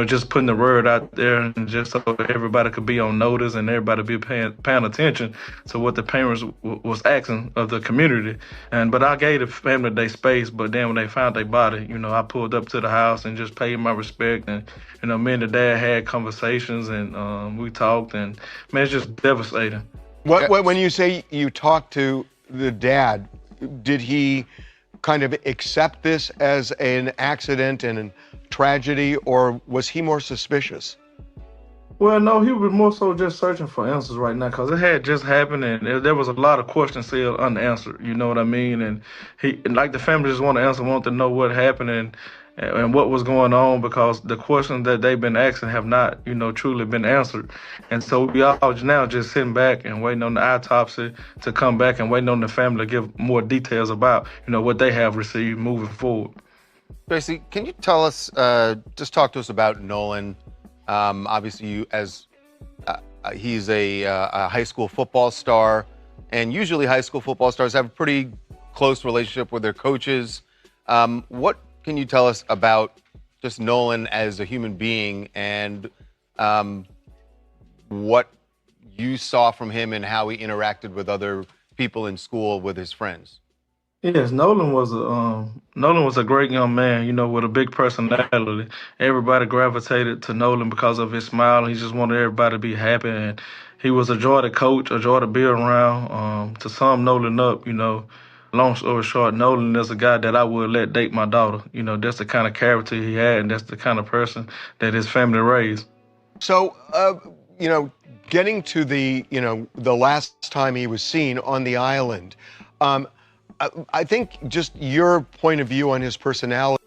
just putting the word out there and just so everybody could be on notice and everybody be paying attention to what the parents was asking of the community. But I gave the family their space, but then when they found their body, I pulled up to the house and just paid my respect. And, me and the dad had conversations and we talked, and man, it's just devastating. When you say you talked to the dad, did he kind of accept this as an accident and a tragedy, or was he more suspicious? Well, no, he was more so just searching for answers right now because it had just happened and there was a lot of questions still unanswered. You know what I mean? And like the family just want to know what happened and what was going on, because the questions that they've been asking have not, truly been answered. And so we all now just sitting back and waiting on the autopsy to come back and waiting on the family to give more details about, what they have received moving forward. Tracy, can you tell us, just talk to us about Nolan? Obviously, he's a high school football star, and usually high school football stars have a pretty close relationship with their coaches. What can you tell us about just Nolan as a human being and what you saw from him and how he interacted with other people in school with his friends? Yes, Nolan was a great young man, with a big personality. Everybody gravitated to Nolan because of his smile. He just wanted everybody to be happy, and he was a joy to coach, a joy to be around. To sum Nolan up, long story short, Nolan is a guy that I would let date my daughter. That's the kind of character he had, and that's the kind of person that his family raised. So, getting to the last time he was seen on the island, I think just your point of view on his personality.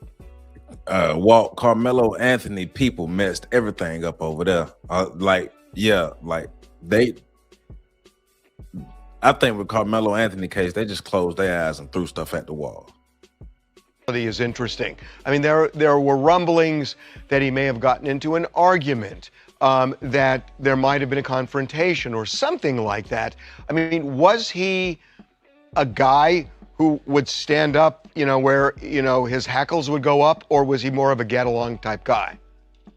Walt, Carmelo Anthony people messed everything up over there. I think with Carmelo Anthony case, they just closed their eyes and threw stuff at the wall. Is interesting. I mean, there were rumblings that he may have gotten into an argument, that there might have been a confrontation or something like that. I mean, was he a guy who would stand up, where, his hackles would go up, or was he more of a get-along type guy?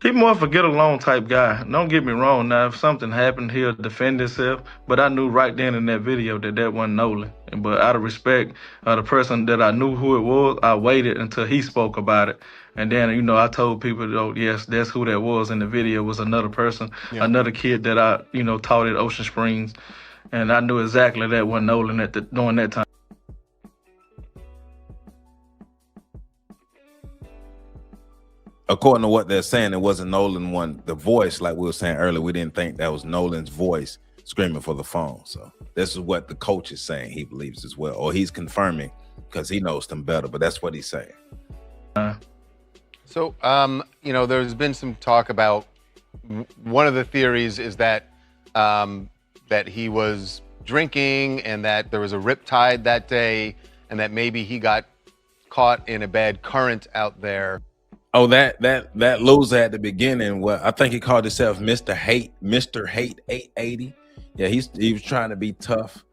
He's more of a get-along type guy. Don't get me wrong. Now, if something happened, he'll defend himself. But I knew right then in that video that wasn't Nolan. But out of respect, the person that I knew who it was, I waited until he spoke about it. And then, I told people, oh, yes, that's who that was in the video, was another person, another kid that I, taught at Ocean Springs. And I knew exactly that wasn't Nolan during that time. According to what they're saying, it wasn't Nolan the voice, like we were saying earlier. We didn't think that was Nolan's voice screaming for the phone. So this is what the coach is saying he believes as well, or he's confirming because he knows them better, but that's what he's saying. So, there's been some talk about, one of the theories is that that he was drinking and that there was a riptide that day and that maybe he got caught in a bad current out there. Oh, that loser at the beginning. Well, I think he called himself Mr. Hate 880. Yeah, he was trying to be tough,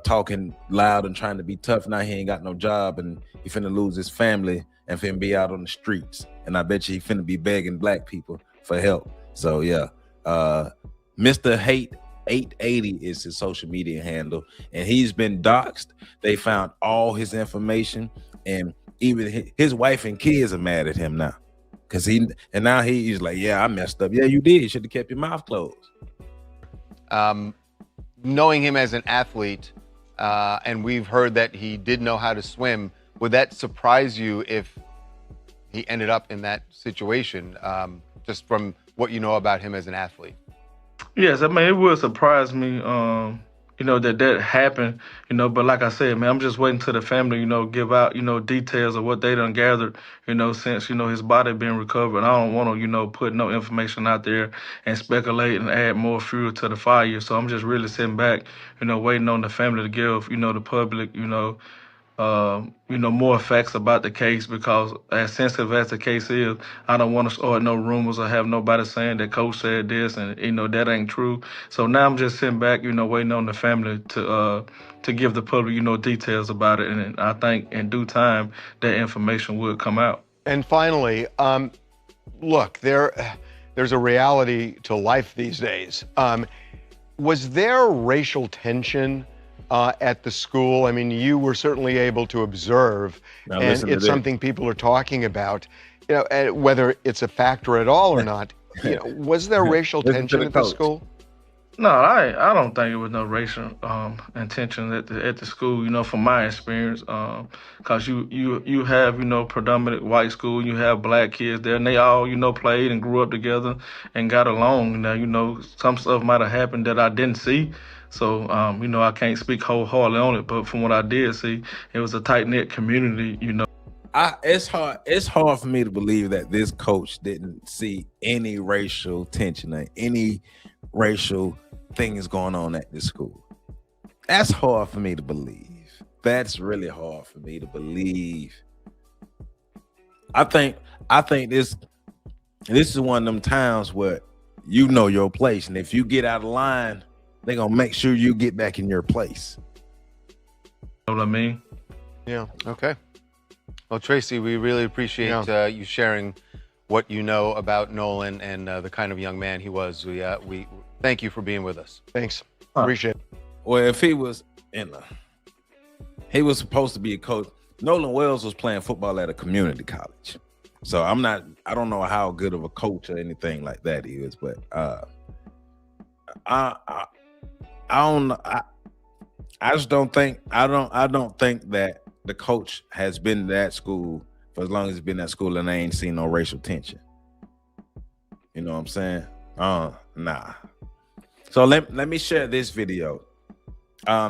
talking loud and trying to be tough. Now he ain't got no job and he finna lose his family and finna be out on the streets. And I bet you he finna be begging black people for help. So yeah, Mr. Hate 880 is his social media handle, and he's been doxxed. They found all his information, and even his wife and kids are mad at him now, because now he's like, yeah, I messed up. Yeah, you did. You should have kept your mouth closed. Knowing him as an athlete, and we've heard that he did know how to swim, would that surprise you if he ended up in that situation, just from what you know about him as an athlete? Yes, I mean, it would surprise me, that happened, but like I said, man, I'm just waiting till the family, give out, details of what they done gathered, since, his body being recovered. I don't want to, put no information out there and speculate and add more fuel to the fire. So I'm just really sitting back, waiting on the family to give, the public, more facts about the case, because as sensitive as the case is, I don't want to start no rumors or have nobody saying that coach said this and that ain't true. So now I'm just sitting back, waiting on the family to give the public, details about it, and I think in due time that information will come out. And finally, look, there's a reality to life these days. Was there racial tension at the school? I mean, you were certainly able to observe, Now, and it's something people are talking about. Whether it's a factor at all or not. Was there racial tension at the school? No, I don't think it was no racial intention at the school. From my experience, because you have predominant white school, you have black kids there, and they all played and grew up together and got along. Now some stuff might have happened that I didn't see, so I can't speak wholeheartedly on it. But from what I did see, it was a tight knit community. It's hard for me to believe that this coach didn't see any racial tension or any racial things going on at this school. That's hard for me to believe. That's really hard for me to believe. I think this is one of them times where you know your place, and if you get out of line, they're gonna make sure you get back in your place. Know what I mean? Yeah. Okay. Well, Tracy, we really appreciate you sharing what you know about Nolan and the kind of young man he was. We thank you for being with us. Thanks. Appreciate it. Well, if he was he was supposed to be a coach. Nolan Wells was playing football at a community college. So I don't know how good of a coach or anything like that he is, but I don't think that the coach has been to that school for as long as he's been at school and I ain't seen no racial tension. You know what I'm saying? Nah. So let me share this video.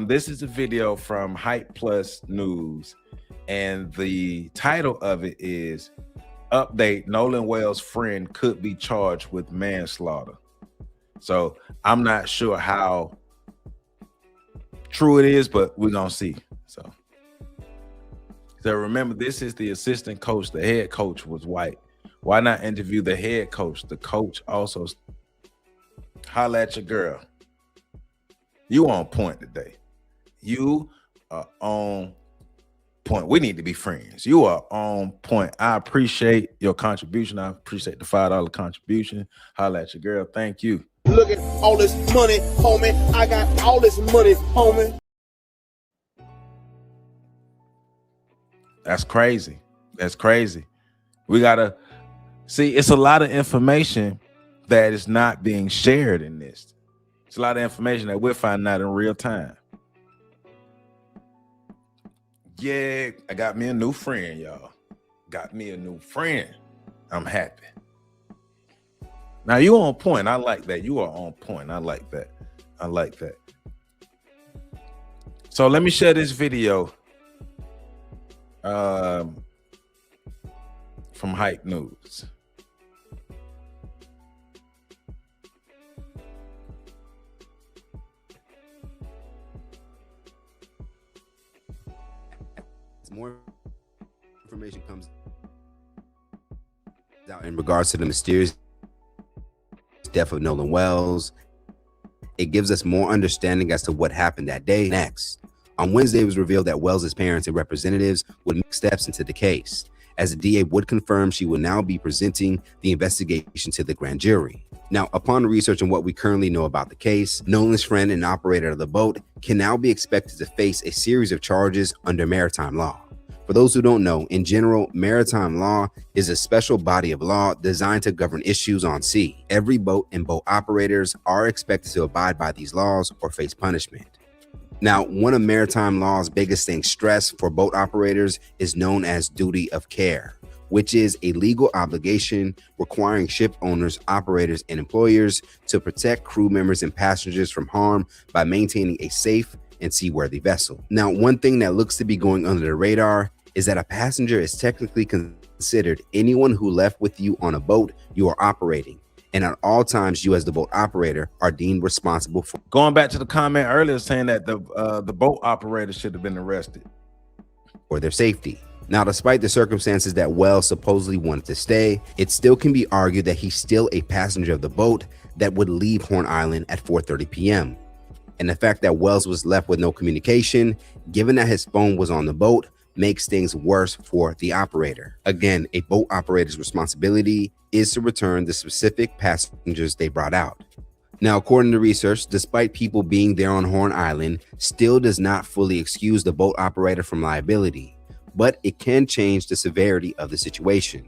This is a video from Hype Plus News, and the title of it is "Update: Nolan Wells' friend could be charged with manslaughter." So I'm not sure how true it is, but we're gonna see. So remember, this is the assistant coach. The head coach was white. Why not interview the head coach? The coach also holla at your girl. You on point today. You are on point. We need to be friends. You are on point. I appreciate your contribution. I appreciate the $5 contribution. Holla at your girl. Thank you. Look at all this money, homie. I got all this money, homie. That's crazy. That's crazy. We gotta see, it's a lot of information that is not being shared in this. It's a lot of information that we're finding out in real time. Yeah, I got me a new friend, y'all. Got me a new friend. I'm happy. Now you on point. I like that. You are on point. I like that. I like that. So let me share this video from Hype News. More information comes out in regards to the mysterious death of Nolan Wells. It gives us more understanding as to what happened that day. Next, on Wednesday, it was revealed that Wells' parents and representatives would make steps into the case, as the DA would confirm she will now be presenting the investigation to the grand jury. Now, upon research on what we currently know about the case, Nolan's friend and operator of the boat can now be expected to face a series of charges under maritime law. For those who don't know, in general, maritime law is a special body of law designed to govern issues on sea. Every boat and boat operators are expected to abide by these laws or face punishment. Now, one of maritime law's biggest things stressed for boat operators is known as duty of care, which is a legal obligation requiring ship owners, operators, and employers to protect crew members and passengers from harm by maintaining a safe and seaworthy vessel. Now, one thing that looks to be going under the radar is that a passenger is technically considered anyone who left with you on a boat you are operating. And at all times, you as the boat operator are deemed responsible for. Going back to the comment earlier saying that the boat operator should have been arrested. for their safety. Now, despite the circumstances that Wells supposedly wanted to stay, it still can be argued that he's still a passenger of the boat that would leave Horn Island at 4:30 p.m. And the fact that Wells was left with no communication, given that his phone was on the boat, makes things worse for the operator. Again, a boat operator's responsibility is to return the specific passengers they brought out. Now, according to research, despite people being there on Horn Island, still does not fully excuse the boat operator from liability, but it can change the severity of the situation.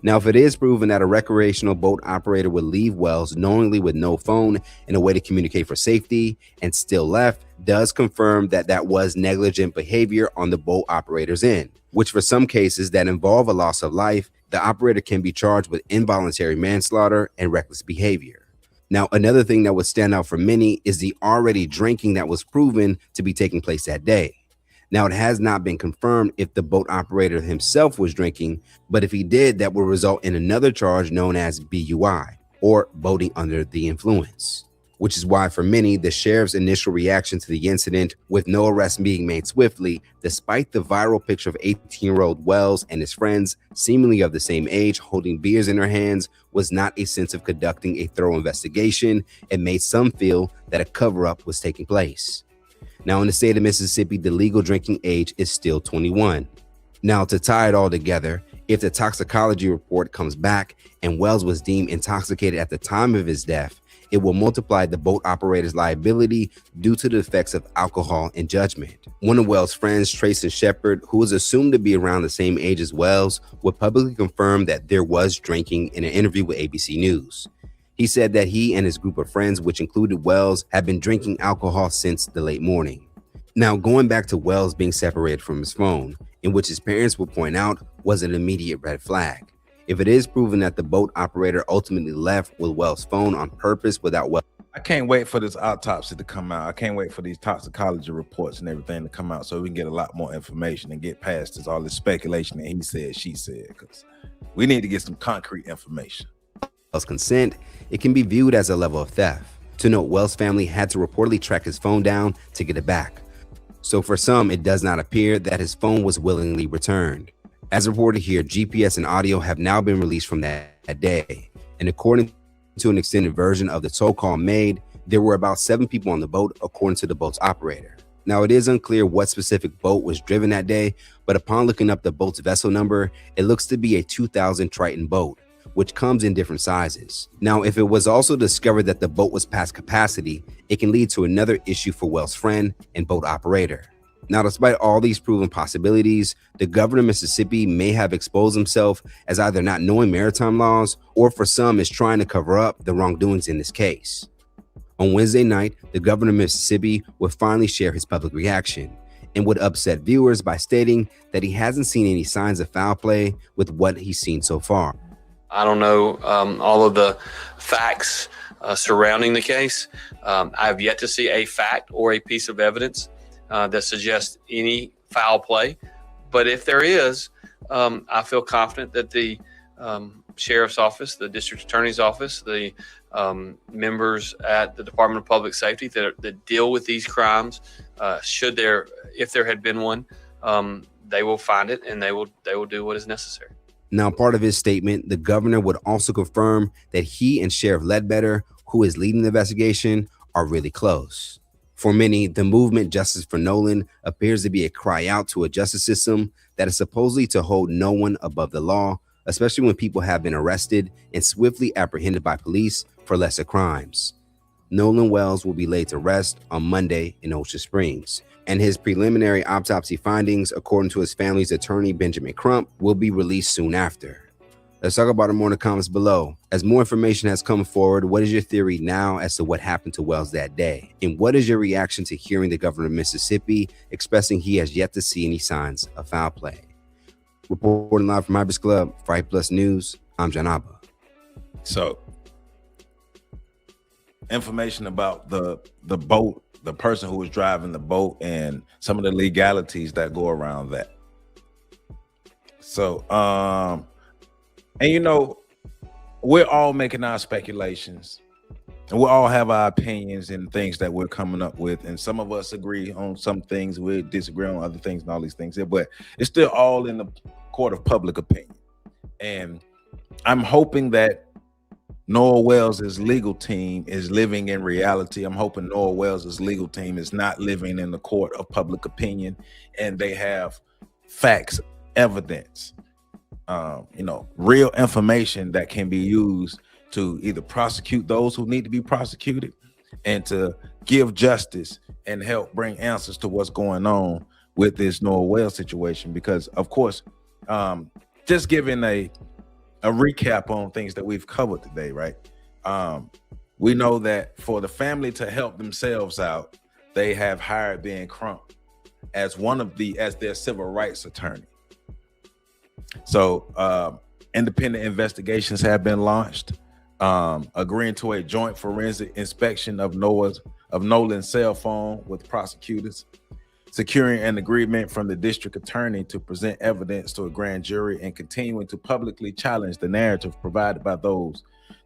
Now, if it is proven that a recreational boat operator would leave Wells knowingly with no phone and a way to communicate for safety and still left, does confirm that that was negligent behavior on the boat operator's end, which for some cases that involve a loss of life, the operator can be charged with involuntary manslaughter and reckless behavior. Now, another thing that would stand out for many is the already drinking that was proven to be taking place that day. Now, it has not been confirmed if the boat operator himself was drinking, but if he did, that would result in another charge known as BUI, or boating under the influence, which is why for many, the sheriff's initial reaction to the incident, with no arrest being made swiftly, despite the viral picture of 18-year-old Wells and his friends, seemingly of the same age, holding beers in their hands, was not a sense of conducting a thorough investigation and made some feel that a cover-up was taking place. Now, in the state of Mississippi, the legal drinking age is still 21. Now, to tie it all together, if the toxicology report comes back and Wells was deemed intoxicated at the time of his death, it will multiply the boat operator's liability due to the effects of alcohol and judgment. One of Wells' friends, Tracy Shepard, who was assumed to be around the same age as Wells, would publicly confirm that there was drinking in an interview with ABC News. He said that he and his group of friends, which included Wells, had been drinking alcohol since the late morning. Now, going back to Wells being separated from his phone, in which his parents would point out was an immediate red flag. If it is proven that the boat operator ultimately left with Wells' phone on purpose without Wells. I can't wait for this autopsy to come out. I can't wait for these toxicology reports and everything to come out so we can get a lot more information and get past this, all this speculation that he said, she said, because we need to get some concrete information. Wells' consent, it can be viewed as a level of theft. To note, Wells' family had to reportedly track his phone down to get it back. So for some, it does not appear that his phone was willingly returned. As reported here, GPS and audio have now been released from that day. And according to an extended version of the toll call made, there were about 7 people on the boat, according to the boat's operator. Now, it is unclear what specific boat was driven that day, but upon looking up the boat's vessel number, it looks to be a 2000 Triton boat, which comes in different sizes. Now, if it was also discovered that the boat was past capacity, it can lead to another issue for Wells' friend and boat operator. Now, despite all these proven possibilities, the governor of Mississippi may have exposed himself as either not knowing maritime laws or for some is trying to cover up the wrongdoings in this case. On Wednesday night, the governor of Mississippi would finally share his public reaction and would upset viewers by stating that he hasn't seen any signs of foul play with what he's seen so far. I don't know all of the facts surrounding the case. I have yet to see a fact or a piece of evidence that suggests any foul play. But if there is, I feel confident that the sheriff's office, the district attorney's office, the members at the Department of Public Safety that deal with these crimes, if there had been one, they will find it and they will do what is necessary. Now, part of his statement, the governor would also confirm that he and Sheriff Ledbetter, who is leading the investigation, are really close. For many, the movement Justice for Nolan appears to be a cry out to a justice system that is supposedly to hold no one above the law, especially when people have been arrested and swiftly apprehended by police for lesser crimes. Nolan Wells will be laid to rest on Monday in Ocean Springs, and his preliminary autopsy findings, according to his family's attorney, Benjamin Crump, will be released soon after. Let's talk about it more in the comments below. As more information has come forward, what is your theory now as to what happened to Wells that day? And what is your reaction to hearing the governor of Mississippi expressing he has yet to see any signs of foul play? Reporting live from Ibis Club, Fright Plus News, I'm John Abba. So, information about the boat, the person who was driving the boat, and some of the legalities that go around that. So, and you know, we're all making our speculations And we all have our opinions and things that we're coming up with, and some of us agree on some things, we disagree on other things and all these things, but it's still all in the court of public opinion. And I'm hoping that Noah Wells' legal team is living in reality. I'm hoping Noah Wells' legal team is not living in the court of public opinion, and they have facts, evidence, real information that can be used to either prosecute those who need to be prosecuted and to give justice and help bring answers to what's going on with this Noah Wells situation. Because, of course, just giving a recap on things that we've covered today, right? We know that for the family to help themselves out, they have hired Ben Crump as their civil rights attorney. So independent investigations have been launched, agreeing to a joint forensic inspection of Nolan's cell phone with prosecutors, securing an agreement from the district attorney to present evidence to a grand jury, and continuing to publicly challenge the narrative provided by those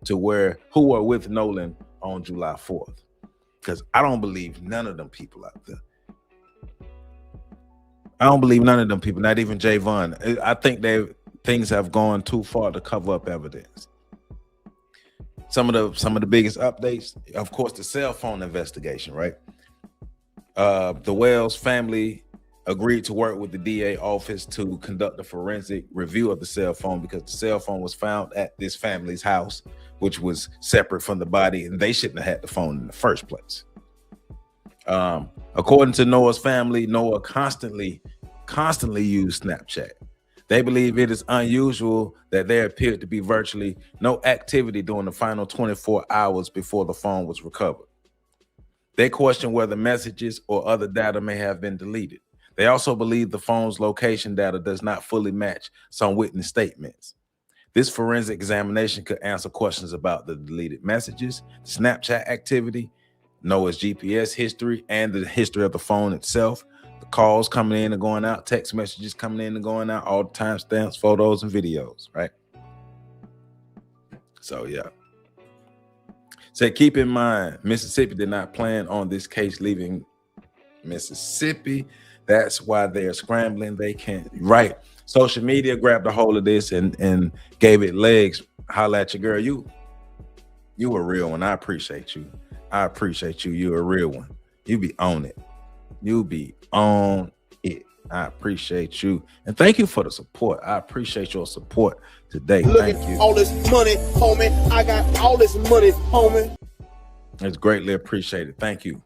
who were with Nolan on July 4th. Because I don't believe none of them people out there. I don't believe none of them people, not even Javon. I think things have gone too far to cover up evidence. Some of the biggest updates, of course, the cell phone investigation, right? The Wells family agreed to work with the DA office to conduct a forensic review of the cell phone, because the cell phone was found at this family's house, which was separate from the body, and they shouldn't have had the phone in the first place. According to Noah's family, Noah constantly used Snapchat. They believe it is unusual that there appeared to be virtually no activity during the final 24 hours before the phone was recovered. They question whether messages or other data may have been deleted. They also believe the phone's location data does not fully match some witness statements. This forensic examination could answer questions about the deleted messages, Snapchat activity, Noah's GPS history, and the history of the phone itself, the calls coming in and going out, text messages coming in and going out, all the timestamps, photos, and videos, right? So, yeah. So keep in mind, Mississippi did not plan on this case leaving Mississippi. That's why they're scrambling. They can't, right? Social media grabbed a hold of this and gave it legs. Holla at your girl. You a real one. I appreciate you. I appreciate you. You're a real one. You be on it. You be on it. I appreciate you. And thank you for the support. I appreciate your support today. Thank you. All this money, homie. I got all this money, homie. It's greatly appreciated. Thank you.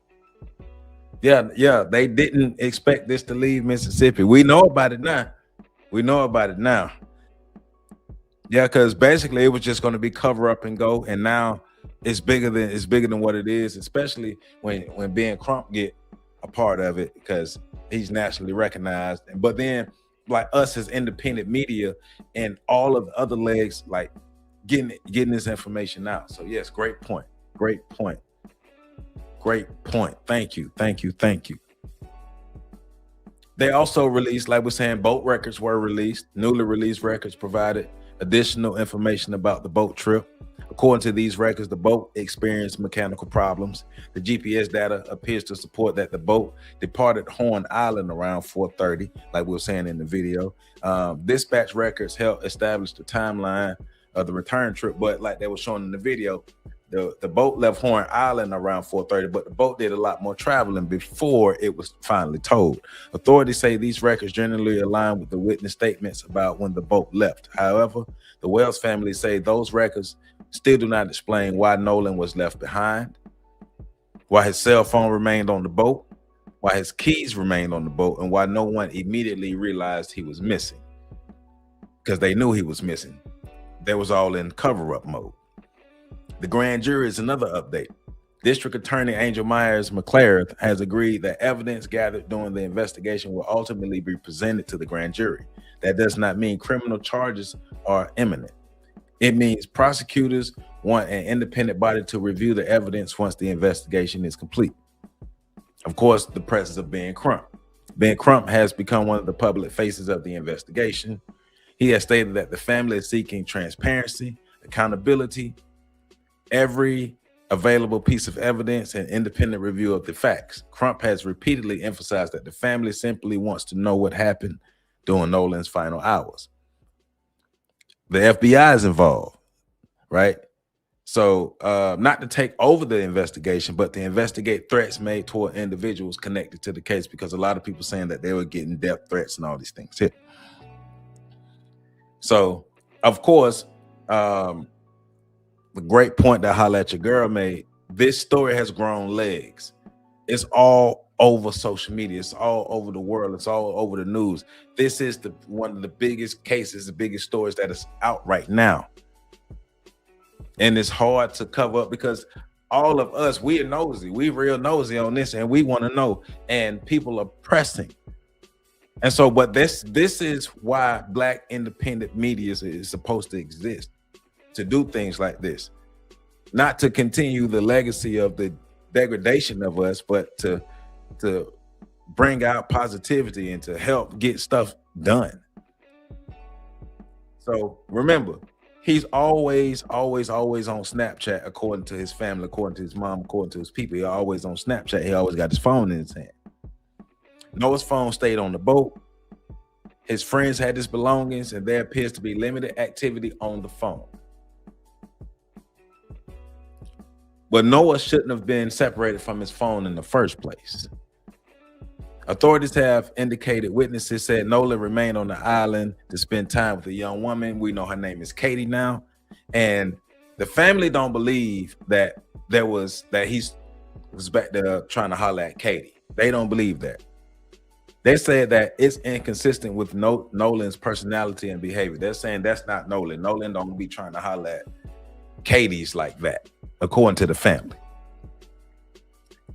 Yeah, they didn't expect this to leave Mississippi. We know about it now. Yeah, because basically it was just going to be cover up and go, and now it's bigger than what it is, especially when Ben Crump get a part of it, because he's nationally recognized. But then, like us as independent media and all of the other legs, like getting this information out. So yes, great point. Thank you. They also released, like we're saying, boat records were released. Newly released records provided additional information about the boat trip. According to these records, the boat experienced mechanical problems. The GPS data appears to support that the boat departed Horn Island around 4:30, like we were saying in the video. Dispatch records help establish the timeline of the return trip, but like they were showing in the video, the boat left Horn Island around 4:30, but the boat did a lot more traveling before it was finally towed. Authorities say these records generally align with the witness statements about when the boat left. However, the Wells family say those records still do not explain why Nolan was left behind, why his cell phone remained on the boat, why his keys remained on the boat, and why no one immediately realized he was missing. Because they knew he was missing. They was all in cover-up mode. The grand jury is another update. District Attorney Angel Myers McClaren has agreed that evidence gathered during the investigation will ultimately be presented to the grand jury. That does not mean criminal charges are imminent. It means prosecutors want an independent body to review the evidence once the investigation is complete. Of course, the presence of Ben Crump. Ben Crump has become one of the public faces of the investigation. He has stated that the family is seeking transparency, accountability. Every available piece of evidence and independent review of the facts. Crump has repeatedly emphasized that the family simply wants to know what happened during Nolan's final hours. The FBI is involved, right? So not to take over the investigation, but to investigate threats made toward individuals connected to the case, because a lot of people saying that they were getting death threats and all these things here. So, of course, the great point that Holla at Your Girl made, this story has grown legs. It's all over social media. It's all over the world. It's all over the news. This is one of the biggest cases, the biggest stories that is out right now. And it's hard to cover up because all of us, we are nosy. We real nosy on this, and we want to know. And people are pressing. And so, but this is why Black independent media is supposed to exist, to do things like this, not to continue the legacy of the degradation of us, but to bring out positivity and to help get stuff done. So remember, he's always on Snapchat, according to his family, according to his mom, according to his people. He always on Snapchat. He always got his phone in his hand. Noah's phone stayed on the boat. His friends had his belongings, and there appears to be limited activity on the phone. But Noah shouldn't have been separated from his phone in the first place. Authorities have indicated witnesses said Nolan remained on the island to spend time with a young woman. We know her name is Katie now. And the family don't believe that he was back there trying to holler at Katie. They don't believe that. They said that it's inconsistent with Nolan's personality and behavior. They're saying that's not Nolan. Nolan don't be trying to holler at Katie's like that, according to the family.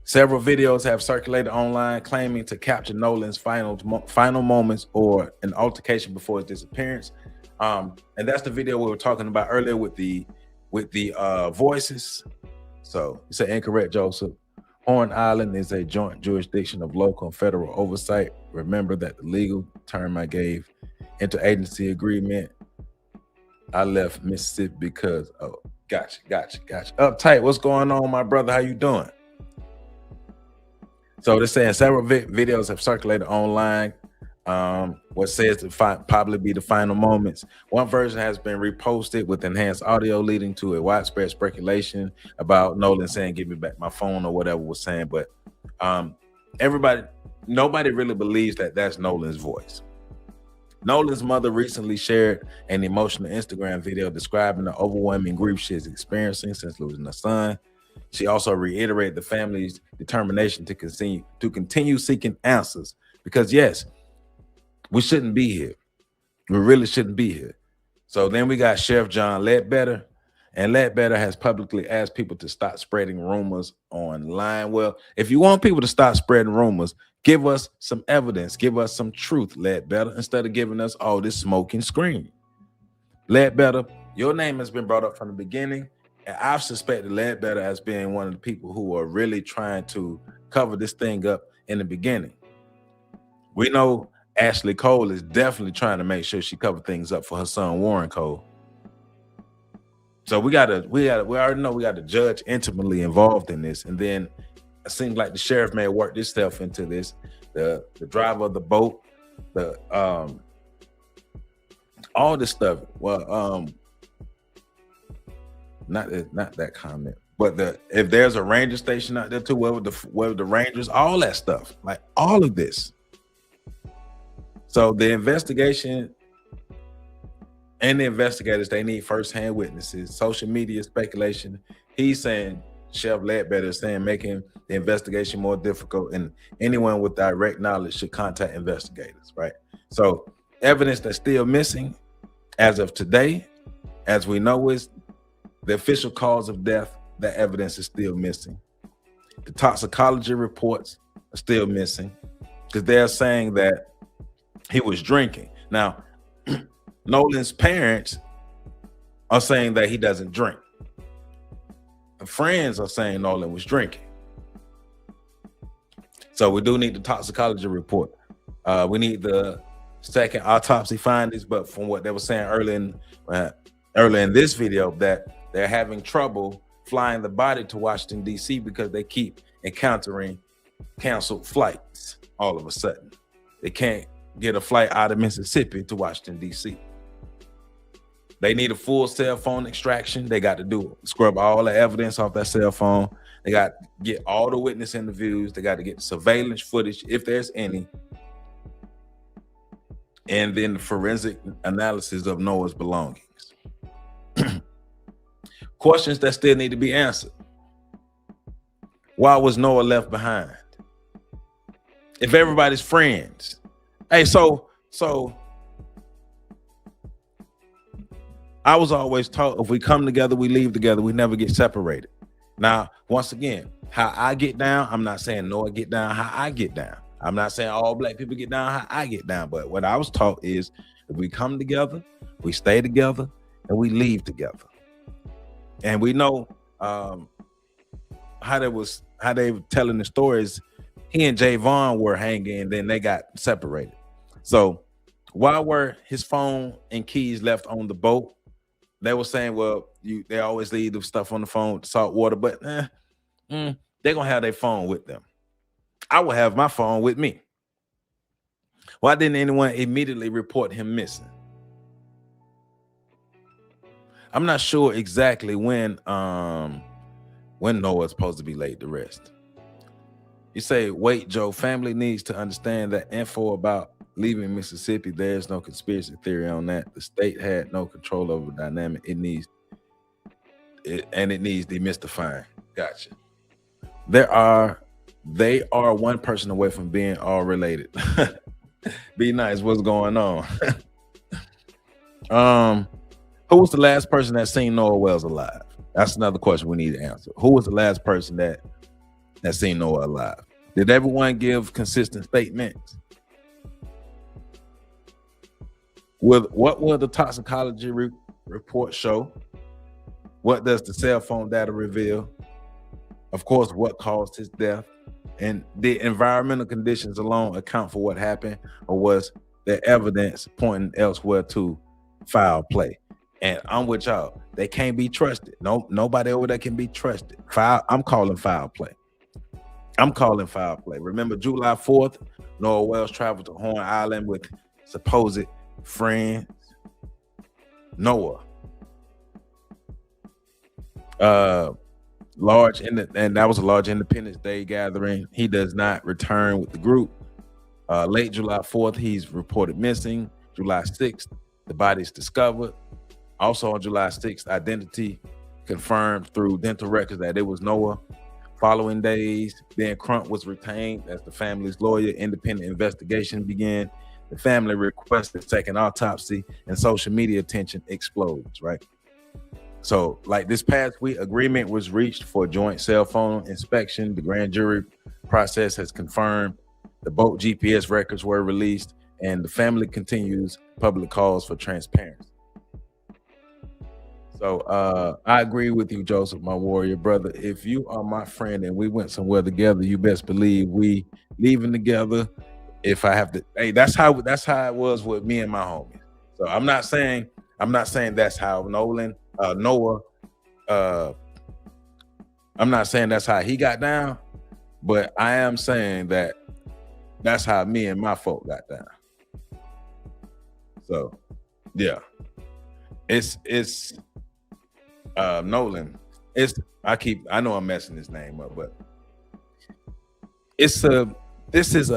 Several videos have circulated online claiming to capture Nolan's final moments or an altercation before his disappearance. And that's the video we were talking about earlier with the voices. So you said incorrect, Joseph. Horn Island is a joint jurisdiction of local and federal oversight. Remember that the legal term I gave, interagency agreement. I left Mississippi because, oh, gotcha. Uptight, what's going on, my brother? How you doing? So they're saying several videos have circulated online. What says to probably be the final moments. One version has been reposted with enhanced audio, leading to a widespread speculation about Nolan saying, "Give me back my phone," or whatever was saying. But nobody really believes that that's Nolan's voice. Nolan's mother recently shared an emotional Instagram video describing the overwhelming grief she is experiencing since losing her son. She also reiterated the family's determination to continue seeking answers, because yes, we shouldn't be here. We really shouldn't be here. So then we got Sheriff John Ledbetter, and Ledbetter has publicly asked people to stop spreading rumors online. Well, if you want people to stop spreading rumors, give us some evidence, give us some truth, Ledbetter, instead of giving us all this smoke and screen. Ledbetter, your name has been brought up from the beginning, and I've suspected Ledbetter as being one of the people who are really trying to cover this thing up in the beginning. We know Ashley Cole is definitely trying to make sure she covered things up for her son Warren Cole. So we already know we got the judge intimately involved in this, and then it seems like the sheriff may have worked himself into this. The driver of the boat, all this stuff. Well, not that comment, but if there's a ranger station out there too, where the rangers, all that stuff, like all of this. So the investigation and the investigators, they need firsthand witnesses. Social media speculation. He's saying, Sheriff Ledbetter is saying, making the investigation more difficult, and anyone with direct knowledge should contact investigators, right? So evidence that's still missing as of today, as we know, is the official cause of death. That evidence is still missing. The toxicology reports are still missing because they're saying that he was drinking. Now, Nolan's parents are saying that he doesn't drink. The friends are saying Nolan was drinking. So we do need the toxicology report. We need the second autopsy findings, but from what they were saying earlier in this video, that they're having trouble flying the body to Washington, D.C. because they keep encountering canceled flights all of a sudden. They can't get a flight out of Mississippi to Washington, D.C. They need a full cell phone extraction. They got to do it. Scrub all the evidence off that cell phone. They got to get all the witness interviews. They got to get the surveillance footage, if there's any. And then the forensic analysis of Noah's belongings. Questions that still need to be answered. Why was Noah left behind? If everybody's friends. Hey, so I was always taught if we come together, we leave together, we never get separated. Now, once again, how I get down, I'm not saying Noah get down how I get down. I'm not saying all black people get down how I get down, but what I was taught is if we come together, we stay together, and we leave together. And we know how they were telling the stories. He and Javon were hanging, and then they got separated. So why were his phone and keys left on the boat? They were saying, well, they always leave the stuff on the phone, salt water, but they're gonna have their phone with them. I will have my phone with me. Why didn't anyone immediately report him missing? I'm not sure exactly when Noah's supposed to be laid to rest. You say, wait, Joe, family needs to understand that info about leaving Mississippi, there's no conspiracy theory on that. The state had no control over the dynamic. It needs demystifying. Gotcha. They are one person away from being all related. Be nice. What's going on? Who was the last person that seen Noah Wells alive? That's another question we need to answer. Who was the last person that seen Noah alive? Did everyone give consistent statements? What will the toxicology report show? What does the cell phone data reveal? Of course, what caused his death? And the environmental conditions alone account for what happened, or was there evidence pointing elsewhere to foul play? And I'm with y'all. They can't be trusted. Nobody over there can be trusted. I'm calling foul play. Remember July 4th, Noah Wells traveled to Horn Island with supposed friends. Noah. And that was a large Independence Day gathering. He does not return with the group. Late July 4th, he's reported missing. July 6th, the body's discovered. Also on July 6th, identity confirmed through dental records that it was Noah. Following days, Ben Crump was retained as the family's lawyer. Independent investigation began. The family requested second autopsy, and social media attention explodes, right? So, like this past week, agreement was reached for joint cell phone inspection. The grand jury process has confirmed the boat GPS records were released, and the family continues public calls for transparency. So I agree with you, Joseph, my warrior brother. If you are my friend and we went somewhere together, you best believe we leaving together. If I have to, hey, that's how it was with me and my homies. So I'm not saying that's how Noah. I'm not saying that's how he got down, but I am saying that that's how me and my folk got down. So yeah, it's Nolan. I know I'm messing his name up, but this is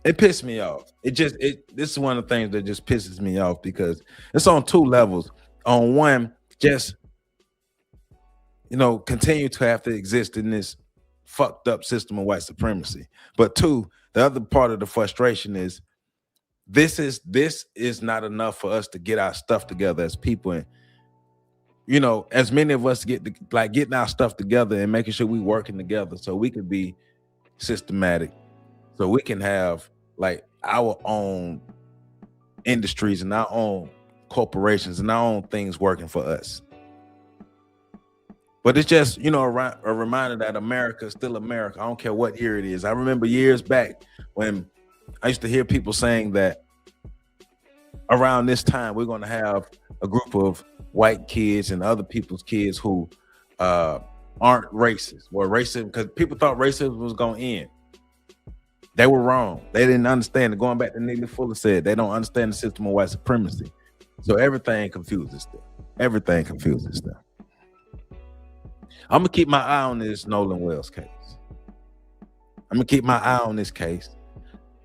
it pissed me off. This is one of the things that just pisses me off because it's on two levels. On one, just continue to have to exist in this fucked up system of white supremacy. But two, the other part of the frustration is this is not enough for us to get our stuff together as people, and as many of us getting our stuff together and making sure we working together so we can be systematic, so we can have like our own industries and our own corporations and our own things working for us. But it's just, a reminder that America is still America. I don't care what year it is. I remember years back when I used to hear people saying that around this time we're going to have a group of white kids and other people's kids who aren't racist or racist, because people thought racism was going to end. They were wrong. They didn't understand it. Going back to Neely Fuller said, they don't understand the system of white supremacy. So everything confuses them. Everything confuses them. I'm going to keep my eye on this Nolan Wells case. I'm going to keep my eye on this case.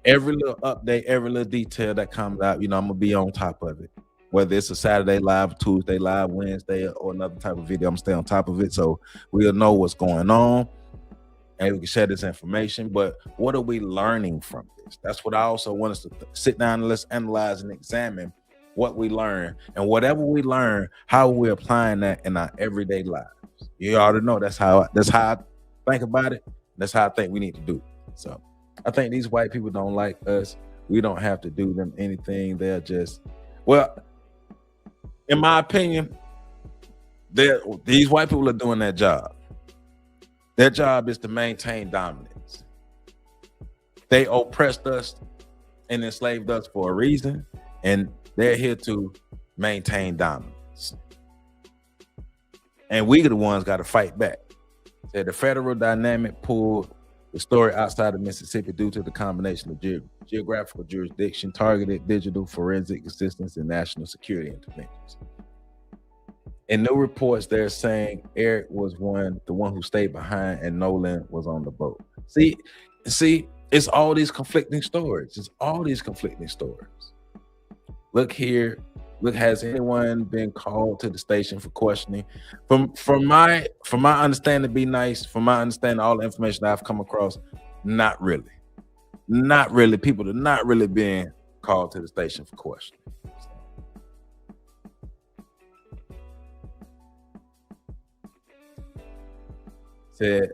Every little update, every little detail that comes out, I'm going to be on top of it. Whether it's a Saturday live, Tuesday live, Wednesday, or another type of video, I'm going to stay on top of it so we'll know what's going on. And we can share this information, but what are we learning from this? That's what I also want us to sit down and let's analyze and examine what we learn, and whatever we learn, how we're applying that in our everyday lives. You already know that's how I think about it. That's how I think we need to do it. So I think these white people don't like us. We don't have to do them anything. They're just, well, in my opinion, these white people are doing their job. Their job is to maintain dominance. They oppressed us and enslaved us for a reason, and they're here to maintain dominance. And we are the ones got to fight back. So the federal dynamic pulled the story outside of Mississippi due to the combination of geographical jurisdiction, targeted digital forensic assistance, and national security interventions. In new reports, they're saying Eric was the one who stayed behind, and Nolan was on the boat. See, it's all these conflicting stories. It's all these conflicting stories. Look here. Look, has anyone been called to the station for questioning? From my understanding, be nice. From my understanding, all the information I've come across, not really. Not really. People are not really being called to the station for questioning. Said,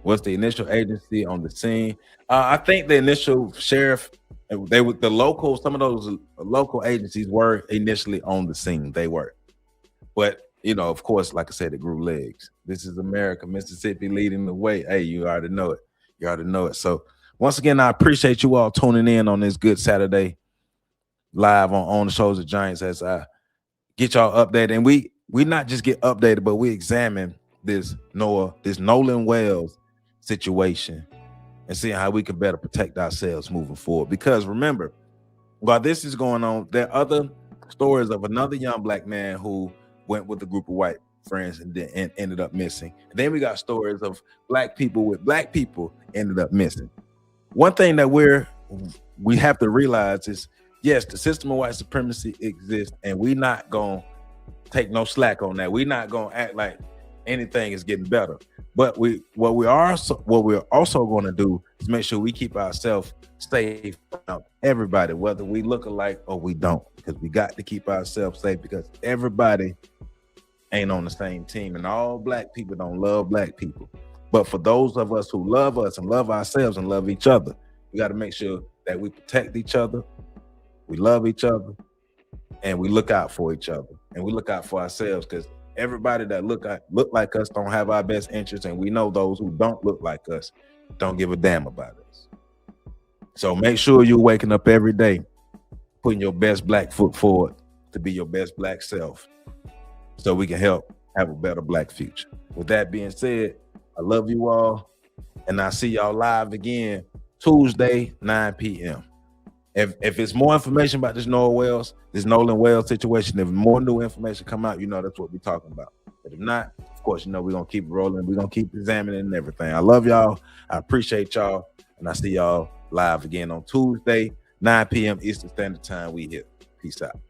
what's the initial agency on the scene? I think the initial sheriff, they were the local, some of those local agencies were initially on the scene. They were. But, of course, like I said, it grew legs. This is America, Mississippi leading the way. Hey, you already know it. You already know it. So once again, I appreciate you all tuning in on this good Saturday live on the Shoulders of Giants as I get y'all updated. And we not just get updated, but we examine this Nolan Wells situation and see how we can better protect ourselves moving forward. Because remember, while this is going on, there are other stories of another young black man who went with a group of white friends and ended up missing. And then we got stories of black people with black people ended up missing. One thing that we have to realize is, yes, the system of white supremacy exists, and we not gonna take no slack on that. We're not gonna act like anything is getting better. But what we're also going to do is make sure we keep ourselves safe from everybody, whether we look alike or we don't, because we got to keep ourselves safe, because everybody ain't on the same team, and all black people don't love black people. But for those of us who love us and love ourselves and love each other, we got to make sure that we protect each other, we love each other, and we look out for each other, and we look out for ourselves, because everybody that look like us don't have our best interests, and we know those who don't look like us don't give a damn about us. So make sure you're waking up every day, putting your best black foot forward to be your best black self, so we can help have a better black future. With that being said, I love you all, and I'll see y'all live again Tuesday, 9 p.m. If it's more information about this Nolan Wells situation, if more new information come out, that's what we're talking about. But if not, of course, we're going to keep rolling. We're going to keep examining and everything. I love y'all. I appreciate y'all. And I see y'all live again on Tuesday, 9 p.m. Eastern Standard Time. We here. Peace out.